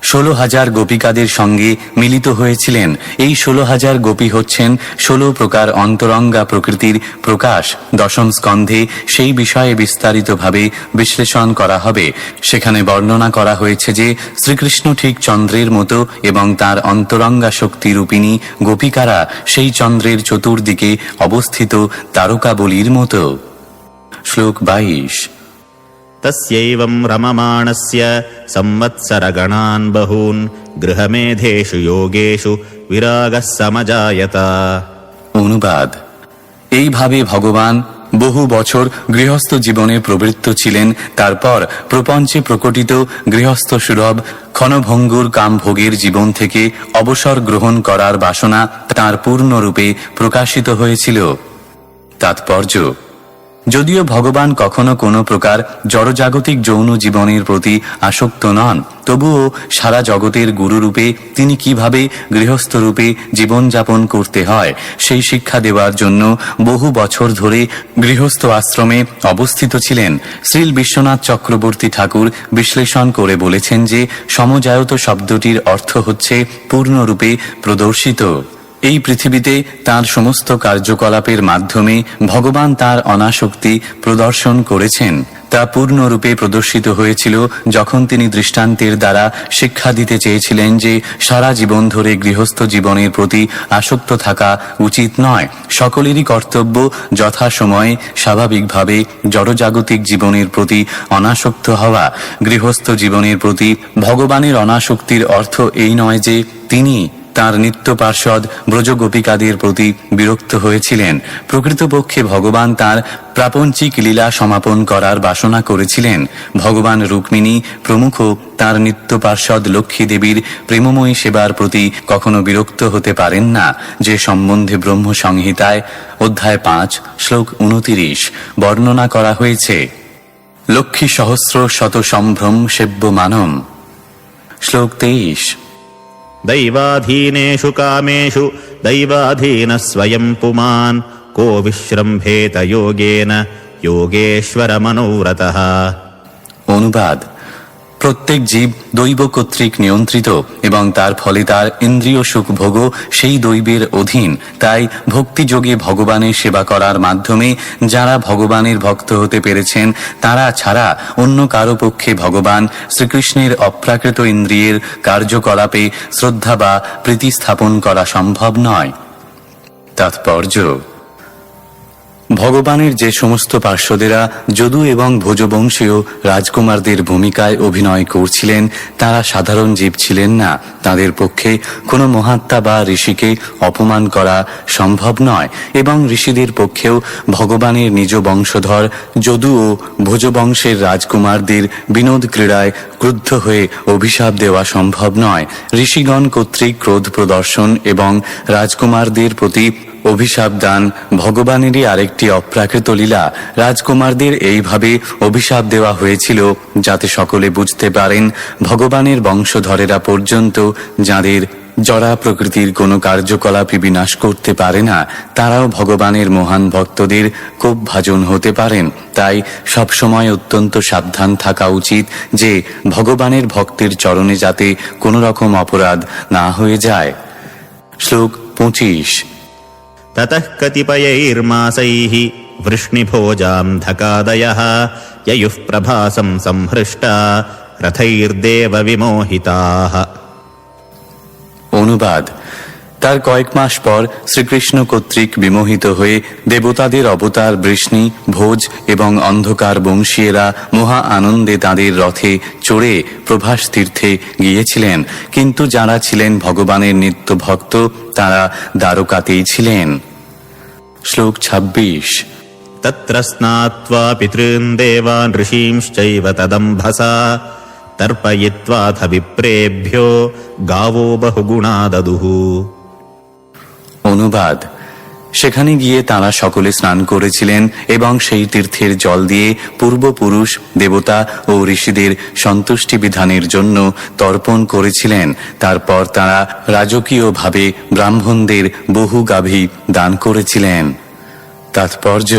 16,000 গোপিকাদের সঙ্গে মিলিত হয়েছিলেন। এই 16,000 গোপী হচ্ছেন 16 প্রকার অন্তরঙ্গা প্রকৃতির প্রকাশ। দশম স্কন্ধে সেই বিষয়ে বিস্তারিতভাবে বিশ্লেষণ করা হবে। সেখানে বর্ণনা করা হয়েছে যে শ্রীকৃষ্ণ ঠিক চন্দ্রের মতো এবং তার অন্তরঙ্গা শক্তিরূপিণী গোপিকারা সেই চন্দ্রের চতুর্দিকে অবস্থিত তারকাবলীর মতো। শ্লোক 22 তস্যৈবং রমমাণস্য সংবৎসরগণান বহূন গৃহমেধেষু যোগেষু বিরাগঃ সমজায়ত। অনুবাদ: এইভাবে ভগবান বহু বছর গৃহস্থ জীবনে প্রবৃত্ত ছিলেন। তারপর প্রপঞ্চে প্রকটিত গৃহস্থ সুলভ ক্ষণভঙ্গুর কামভোগের জীবন থেকে অবসর গ্রহণ করার বাসনা তাঁর পূর্ণরূপে প্রকাশিত হয়েছিল। তাৎপর্য: যদিও ভগবান কখনো কোনো প্রকার জড়জাগতিক যৌন জীবনের প্রতি আসক্ত নন, তবুও সারা জগতের গুরুরূপে তিনি কিভাবে গৃহস্থরূপে জীবনযাপন করতে হয় সেই শিক্ষা দেওয়ার জন্য বহু বছর ধরে গৃহস্থ আশ্রমে অবস্থিত ছিলেন। শ্রীল বিশ্বনাথ চক্রবর্তী ঠাকুর বিশ্লেষণ করে বলেছেন যে সমজায়ত শব্দটির অর্থ হচ্ছে পূর্ণরূপে প্রদর্শিত। এই পৃথিবীতে তার সমস্ত কার্যকলাপের মাধ্যমে ভগবান তার অনাসক্তি প্রদর্শন করেছেন। তা পূর্ণরূপে প্রদর্শিত হয়েছিল যখন তিনি দৃষ্টান্তের দ্বারা শিক্ষা দিতে চেয়েছিলেন যে সারা জীবন ধরে গৃহস্থ জীবনের প্রতি আসক্ত থাকা উচিত নয়। সকলেরই কর্তব্য যথাসময়ে স্বাভাবিকভাবে জড়জাগতিক জীবনের প্রতি অনাসক্ত হওয়া। গৃহস্থ জীবনের প্রতি ভগবানের অনাসক্তির অর্থ এই নয় যে তিনি তার নিত্য পার্ষদ ব্রজগোপিকাদের প্রতি বিরক্ত হয়েছিলেন। প্রকৃতপক্ষে ভগবান তার প্রাপঞ্চিক লীলা সমাপন করার বাসনা করেছিলেন। ভগবান রুক্মিণী প্রমুখ তার নিত্য পার্ষদ লক্ষ্মী দেবীর প্রেমময়ী সেবার প্রতি কখনো বিরক্ত হতে পারেন না, যে সম্বন্ধে ব্রহ্ম সংহিতায় অধ্যায় 5 শ্লোক 29 বর্ণনা করা হয়েছে। লক্ষ্মী সহস্র শত সম্ভ্রম সেব্য মানম। শ্লোক 23 দৈবাধীনেষু কামেষু দৈবাধীনঃ স্বয়ং পুমান কো বিশ্রম্ভেত যোগেন যোগেশ্বর মনোরতঃ। অনুবাদ: প্রত্যেক জীব দৈব কর্তৃক নিয়ন্ত্রিত এবং তার ফলে তার ইন্দ্রিয় সুখ ভোগও সেই দৈবের অধীন। তাই ভক্তিযোগে ভগবানের সেবা করার মাধ্যমে যারা ভগবানের ভক্ত হতে পেরেছেন তারা ছাড়া অন্য কারো পক্ষে ভগবান শ্রীকৃষ্ণের অপ্রাকৃত ইন্দ্রিয়ের কার্যকলাপে শ্রদ্ধা বা প্রীতি স্থাপন করা সম্ভব নয়। তাৎপর্য: ভগবানের যে সমস্ত পার্শ্বদেরা যদু এবং ভোজবংশীয় রাজকুমারদের ভূমিকায় অভিনয় করছিলেন তারা সাধারণ জীব ছিলেন না। তাদের পক্ষে কোনো মহাত্মা বা ঋষিকে অপমান করা সম্ভব নয় এবং ঋষিদের পক্ষেও ভগবানের নিজ বংশধর যদু ও ভোজবংশের রাজকুমারদের বিনোদ ক্রীড়ায় ক্রুদ্ধ হয়ে অভিশাপ দেওয়া সম্ভব নয়। ঋষিগণ কর্তৃক ক্রোধ প্রদর্শন এবং রাজকুমারদের প্রতি অভিশাপ দান ভগবানেরই আরেকটি অপ্রাকৃত লীলা। রাজকুমারদের এইভাবে অভিশাপ দেওয়া হয়েছিল যাতে সকলে বুঝতে পারেন ভগবানের বংশধরেরা পর্যন্ত যাদের জড়া প্রকৃতির কোনো কার্যকলাপই বিনাশ করতে পারে না তারাও ভগবানের মহান ভক্তদের খুব ভাজন হতে পারেন। তাই সবসময় অত্যন্ত সাবধান থাকা উচিত যে ভগবানের ভক্তের চরণে যাতে কোনো রকম অপরাধ না হয়ে যায়। শ্লোক 25। ततः कतिपयैर्मासैः वृष्णिभोजान्धकादयः ययुः प्रभासं संहृष्टा रथैर्देवविमोहिताः। অনুবাদ: তার কয়েক মাস পর শ্রীকৃষ্ণ কর্তৃক বিমোহিত হয়ে দেবতাদের অবতার বৃষ্ণি, ভোজ এবং অন্ধকার বংশীয়েরা মহা আনন্দে তাদের রথে চড়ে প্রভাস তীর্থে গিয়েছিলেন। কিন্তু যারা ছিলেন ভগবানের নিত্য ভক্ত তারা দ্বারকাতেই ছিলেন। শ্লোক 26। तत्र स्नात्वा पितॄन् देवान् ऋषींश्चैव तदम्भसा तर्पयित्वाथ विप्रेभ्यो गावो बहुगुणा ददुः। অনুবাদ: সেখানে গিয়ে তারা সকলে স্নান করেছিলেন এবং সেই তীর্থের জল দিয়ে পূর্বপুরুষ দেবতা ও ঋষিদের সন্তুষ্টি বিধানের জন্য তর্পণ করেছিলেন। তারপর তারা রাজকীয়ভাবে ব্রাহ্মণদের বহু গাভী দান করেছিলেন। তাৎপর্য: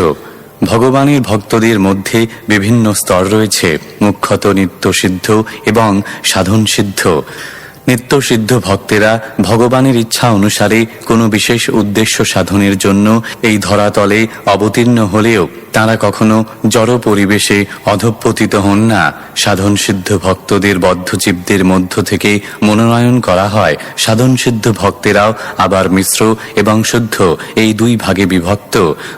ভগবানের ভক্তদের মধ্যে বিভিন্ন স্তর রয়েছে, মুখ্যত নিত্যসিদ্ধ এবং সাধনসিদ্ধ। নিত্যসিদ্ধ ভক্তেরা ভগবানের ইচ্ছা অনুসারে কোনো বিশেষ উদ্দেশ্য সাধনের জন্য এই ধরাতলে অবতীর্ণ হলেও তারা কখনো জড় পরিবেশে অধঃপতিত হন না। সাধনসিদ্ধ ভক্তদের বদ্ধজীবদের মধ্য থেকে মনোনয়ন করা হয়। সাধনসিদ্ধ ভক্তেরাও আবার মিশ্র এবং শুদ্ধ এই দুই ভাগে বিভক্ত।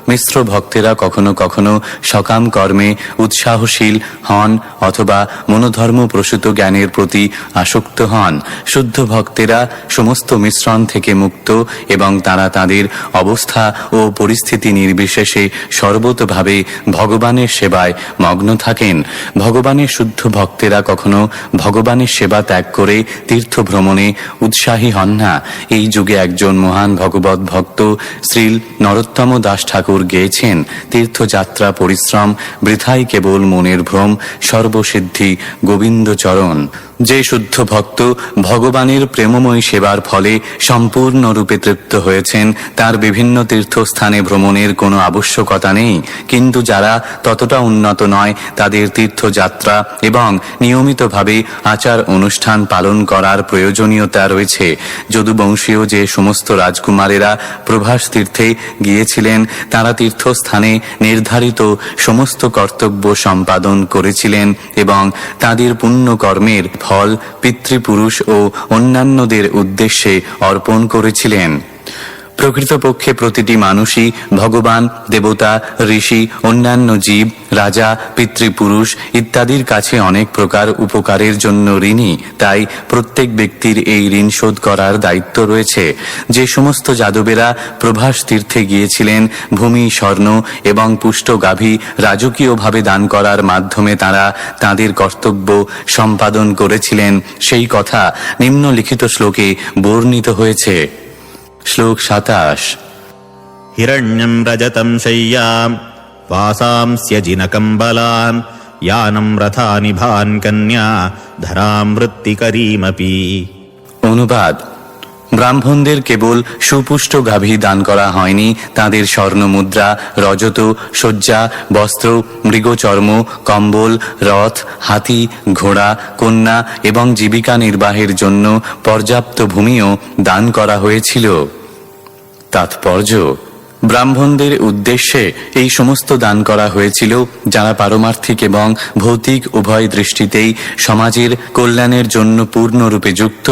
মিশ্র ভক্তেরা কখনো কখনো সকাম কর্মে উৎসাহশীল হন অথবা মনোধর্ম প্রসূত জ্ঞানের প্রতি আসক্ত হন। শুদ্ধ ভক্তেরা সমস্ত মিশ্রণ থেকে মুক্ত এবং তারা তাদের অবস্থা ও পরিস্থিতি নির্বিশেষে সর্বতভাবে ভগবানের সেবায় মগ্ন থাকেন। ভগবানের শুদ্ধ ভক্তেরা কখনো ভগবানের সেবা ত্যাগ করে তীর্থ ভ্রমণে উৎসাহী হন না। এই যুগে একজন মহান ভগবত ভক্ত শ্রীল নরোত্তম দাস ঠাকুর গেয়েছেন, তীর্থযাত্রা পরিশ্রম বৃথাই কেবল মনের ভ্রম, সর্বসিদ্ধি গোবিন্দচরণ। যে শুদ্ধ ভক্ত ভগবানের প্রেমময় সেবার ফলে সম্পূর্ণরূপে তৃপ্ত হয়েছেন তার বিভিন্ন তীর্থস্থানে ভ্রমণের কোনো আবশ্যকতা নেই। কিন্তু যারা ততটা উন্নত নয় তাদের তীর্থযাত্রা এবং নিয়মিতভাবে আচার অনুষ্ঠান পালন করার প্রয়োজনীয়তা রয়েছে। যদুবংশীয় যে সমস্ত রাজকুমারেরা প্রভাস তীর্থে গিয়েছিলেন তারা তীর্থস্থানে নির্ধারিত সমস্ত কর্তব্য সম্পাদন করেছিলেন এবং তাদের পুণ্যকর্মের ফল পিতৃপুরুষ ও অন্যান্যদের উদ্দেশ্যে অর্পণ করেছিলেন। প্রকৃতপক্ষে প্রতিটি মানুষই ভগবান, দেবতা, ঋষি, অন্যান্য জীব, রাজা, পিতৃপুরুষ ইত্যাদির কাছে অনেক প্রকার উপকারের জন্য ঋণী। তাই প্রত্যেক ব্যক্তির এই ঋণ শোধ করার দায়িত্ব রয়েছে। যে সমস্ত যাদবেরা প্রভাস তীর্থে গিয়েছিলেন ভূমি, স্বর্ণ এবং পুষ্ট গাভী রাজকীয়ভাবে দান করার মাধ্যমে তারা তাদের কর্তব্য সম্পাদন করেছিলেন সেই কথা নিম্নলিখিত শ্লোকে বর্ণিত হয়েছে। শ্লোক 27। हिरण्यं रजतं शय्यां वासांस्य जिनकम्बलान् यानं रथानि भान् कन्या धरां वृत्तिकरीमपि। অনুবাদ: ব্রাহ্মণদের কেবল সুপুষ্ট গাভী দান করা হয়নি, তাদের স্বর্ণ মুদ্রা, রজত, শয্যা, বস্ত্র, মৃগচর্ম, কম্বল, রথ, হাতি, ঘোড়া, কন্যা এবং জীবিকা নির্বাহের জন্য পর্যাপ্ত ভূমিও দান করা হয়েছিল। তাৎপর্য: ব্রাহ্মণদের উদ্দেশ্যে এই সমস্ত দান করা হয়েছিল যারা পারমার্থিক এবং ভৌতিক উভয় দৃষ্টিতেই সমাজের কল্যাণের জন্য পূর্ণরূপে যুক্ত।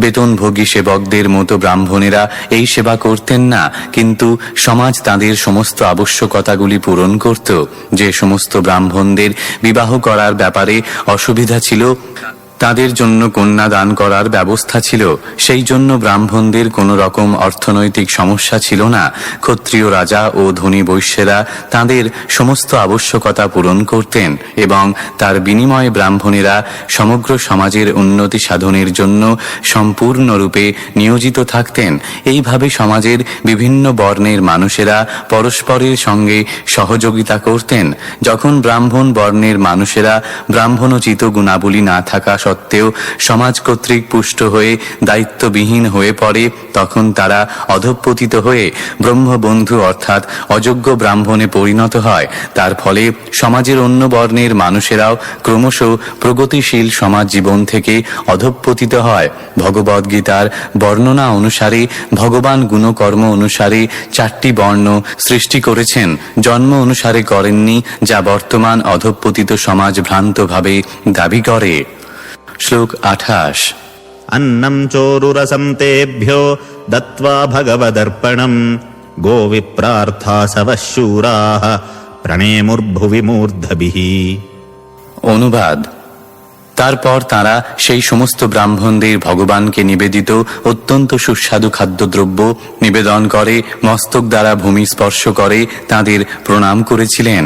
বেতনভোগী সেবকদের মতো ব্রাহ্মণেরা এই সেবা করতেন না, কিন্তু সমাজ তাদের সমস্ত আবশ্যকতাগুলি পূরণ করত। যে সমস্ত ব্রাহ্মণদের বিবাহ করার ব্যাপারে অসুবিধা ছিল তাদের জন্য কন্যা দান করার ব্যবস্থা ছিল। সেই জন্য ব্রাহ্মণদের কোনো রকম অর্থনৈতিক সমস্যা ছিল না। ক্ষত্রিয় রাজা ও ধনী বৈশ্যেরা তাদের সমস্ত আবশ্যকতা পূরণ করতেন এবং তার বিনিময়ে ব্রাহ্মণেরা সমগ্র সমাজের উন্নতি সাধনের জন্য সম্পূর্ণরূপে নিয়োজিত থাকতেন। এইভাবে সমাজের বিভিন্ন বর্ণের মানুষেরা পরস্পরের সঙ্গে সহযোগিতা করতেন। যখন ব্রাহ্মণ বর্ণের মানুষেরা ব্রাহ্মণোচিত গুণাবলী না থাকা সত্ত্বেও সমাজ কর্তৃক পুষ্ট হয়ে দায়িত্ববিহীন হয়ে পড়ে, তখন তারা অধঃপতিত হয়ে ব্রহ্মবন্ধু অর্থাৎ অযোগ্য ব্রাহ্মণে পরিণত হয়। তার ফলে সমাজের অন্য বর্ণের মানুষেরাও ক্রমশ প্রগতিশীল সমাজ জীবন থেকে অধঃপতিত হয়। ভগবদ্গীতার বর্ণনা অনুসারে ভগবান গুণকর্ম অনুসারে 4টি বর্ণ সৃষ্টি করেছেন, জন্ম অনুসারে করেননি, যা বর্তমান অধঃপতিত সমাজ ভ্রান্তভাবে দাবি করে। শ্লোক 28। अन्नं चोरुरसं तेभ्यो दत्त्वा भगवदर्पणम् गोविप्रार्थासवः शूराः प्रणेमुर्भुवि मूर्धभिः। অনুবাদ: তারপর তারা সেই সমস্ত ব্রাহ্মণদের ভগবানকে নিবেদিত অত্যন্ত সুস্বাদু খাদ্যদ্রব্য নিবেদন করে মস্তক দ্বারা ভূমি স্পর্শ করে তাদের প্রণাম করেছিলেন।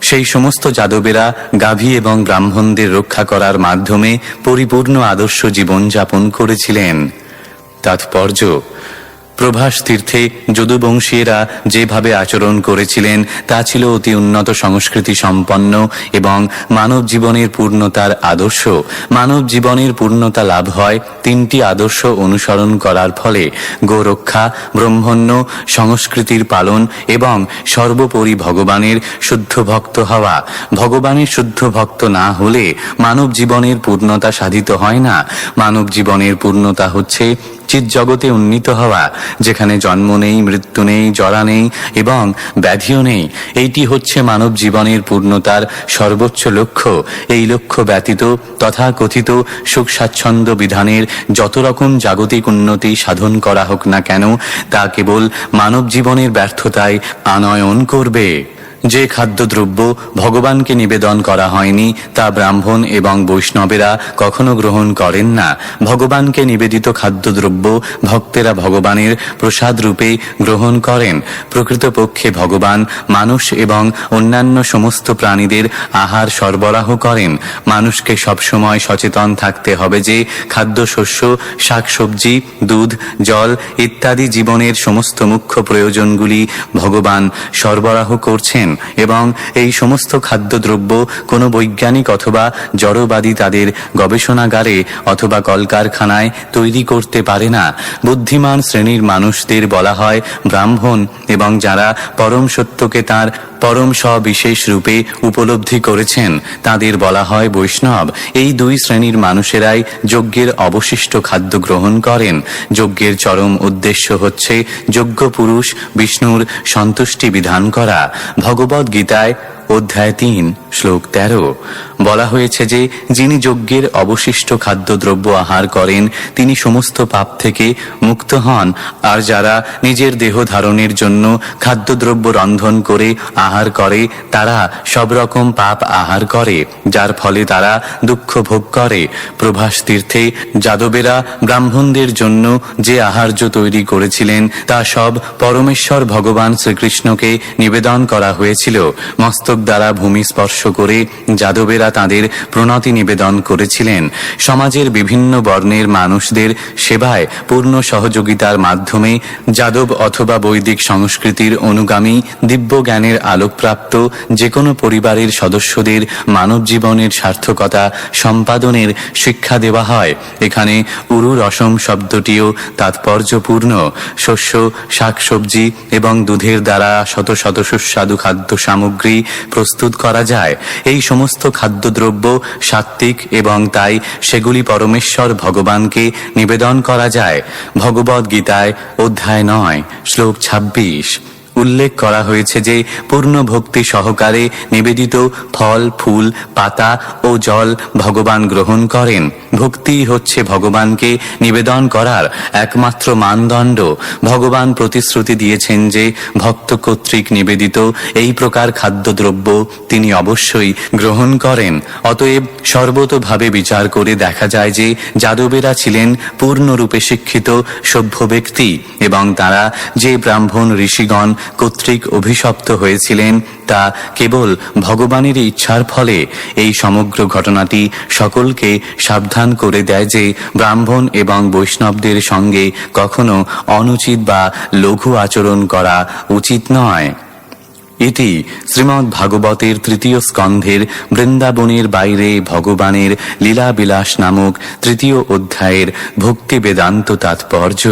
সেই সমস্ত যাদবেরা গাভী এবং ব্রাহ্মণদের রক্ষা করার মাধ্যমে পরিপূর্ণ আদর্শ জীবন যাপন করেছিলেন। তাৎপর্য: প্রভাস তীর্থে যদুবংশীয়রা যেভাবে আচরণ করেছিলেন তা ছিল অতি উন্নত সংস্কৃতি সম্পন্ন এবং মানব জীবনের পূর্ণতার আদর্শ। মানব জীবনের পূর্ণতা লাভ হয় 3টি আদর্শ অনুসরণ করার ফলে: গোরক্ষা, ব্রহ্মণ্য, সংস্কৃতির পালন এবং সর্বোপরি ভগবানের শুদ্ধ ভক্ত হওয়া। ভগবানের শুদ্ধ ভক্ত না হলে মানব জীবনের পূর্ণতা সাধিত হয় না। মানব জীবনের পূর্ণতা হচ্ছে চিৎজগতে উন্নীত হওয়া, যেখানে জন্ম নেই, মৃত্যু নেই, জরা নেই এবং ব্যাধিও নেই। এইটি হচ্ছে মানব জীবনের পূর্ণতার সর্বোচ্চ লক্ষ্য। এই লক্ষ্য ব্যতীত তথাকথিত সুখ স্বাচ্ছন্দ্য বিধানের যত রকম জাগতিক উন্নতি সাধন করা হোক না কেন, তা কেবল মানব জীবনের ব্যর্থতায় আনয়ন করবে। যে খাদ্যদ্রব্য ভগবানকে নিবেদন করা হয়নি তা ব্রাহ্মণ এবং বৈষ্ণবেরা কখনো গ্রহণ করেন না। ভগবানকে নিবেদিত খাদ্যদ্রব্য ভক্তেরা ভগবানের প্রসাদ রূপে গ্রহণ করেন। প্রকৃতপক্ষে ভগবান মানুষ এবং অন্যান্য সমস্ত প্রাণীদের আহার সরবরাহ করেন। মানুষকে সবসময় সচেতন থাকতে হবে যে খাদ্যশস্য, শাকসবজি, দুধ, জল ইত্যাদি জীবনের সমস্ত মুখ্য প্রয়োজনগুলি ভগবান সরবরাহ করছেন এবং এই সমস্ত খাদ্যদ্রব্য কোনো বৈজ্ঞানিক অথবা জড়বাদী তাদের গবেষণাগারে অথবা কলকারখানায় তৈরি করতে পারে না। বুদ্ধিমান শ্রেণীর মানুষদের বলা হয় ব্রাহ্মণ এবং যারা পরম সত্যকে তাঁর পরম সবিশেষ রূপে উপলব্ধি করেছেন তাদের বলা হয় বৈষ্ণব। এই 2 শ্রেণীর মানুষেরাই যজ্ঞের অবশিষ্ট খাদ্য গ্রহণ করেন। যজ্ঞের চরম উদ্দেশ্য হচ্ছে যোগ্য পুরুষ বিষ্ণুর সন্তুষ্টি বিধান করা। ভগবদ গীতায় অধ্যায় 3 শ্লোক 13 বলা হয়েছে যে যিনি যজ্ঞের অবশিষ্ট খাদ্যদ্রব্য আহার করেন তিনি সমস্ত পাপ থেকে মুক্ত হন। আর যারা নিজের দেহ ধারণের জন্য খাদ্যদ্রব্য রন্ধন করে আহার করে তারা সব রকম পাপ আহার করে, যার ফলে তারা দুঃখ ভোগ করে। প্রভাস তীর্থে যাদবেরা ব্রাহ্মণদের জন্য যে আহার্য তৈরি করেছিলেন তা সব পরমেশ্বর ভগবান শ্রীকৃষ্ণকে নিবেদন করা হয়েছিল। মস্তক মস্তক দ্বারা ভূমি স্পর্শ করে যাদবেরা তাদের প্রণতি নিবেদন করেছিলেন। সমাজের বিভিন্ন বর্ণের মানুষদের সেবায় পূর্ণ সহযোগিতার মাধ্যমে যাদব অথবা বৈদিক সংস্কৃতির অনুগামী দিব্য জ্ঞানের আলোকপ্রাপ্ত যে কোনো পরিবারের সদস্যদের মানব জীবনের সার্থকতা সম্পাদনের শিক্ষা দেওয়া হয়। এখানে উরু রসম শব্দটিও তাৎপর্যপূর্ণ। শস্য, শাকসবজি এবং দুধের দ্বারা শত শত সুস্বাদু খাদ্য সামগ্রী প্রস্তুত করা যায়। এই সমস্ত খাদ্যদ্রব্য সাত্ত্বিক এবং তাই সেগুলি পরমেশ্বর ভগবানকে নিবেদন করা যায়। ভগবদ গীতায় অধ্যায় 9 শ্লোক 26 উল্লেখ করা হয়েছে যে পূর্ণ ভক্তি সহকারে নিবেদিত ফল, ফুল, পাতা ও জল ভগবান গ্রহণ করেন। ভক্তি হচ্ছে ভগবানকে নিবেদন করার একমাত্র মানদণ্ড। ভগবান প্রতিশ্রুতি দিয়েছেন যে ভক্ত কর্তৃক নিবেদিত এই প্রকার খাদ্যদ্রব্য তিনি অবশ্যই গ্রহণ করেন। অতএব সর্বতোভাবে বিচার করে দেখা যায় যে যাদবেরা ছিলেন পূর্ণরূপে শিক্ষিত সভ্য ব্যক্তি এবং তারা যে ব্রাহ্মণ ঋষিগণ কর্তৃক অভিশপ্ত হয়েছিলেন তা কেবল ভগবানের ইচ্ছার ফলে। এই সমগ্র ঘটনাটি সকলকে সাবধান করে দেয় যে ব্রাহ্মণ এবং বৈষ্ণবদের সঙ্গে কখনো অনুচিত বা লঘু আচরণ করা উচিত নয়। ইতি শ্রীমদ্ ভাগবতের 3য় স্কন্ধের বৃন্দাবনের বাইরে ভগবানের লীলাবিলাস নামক 3য় অধ্যায়ের ভক্তি বেদান্ত তাৎপর্য।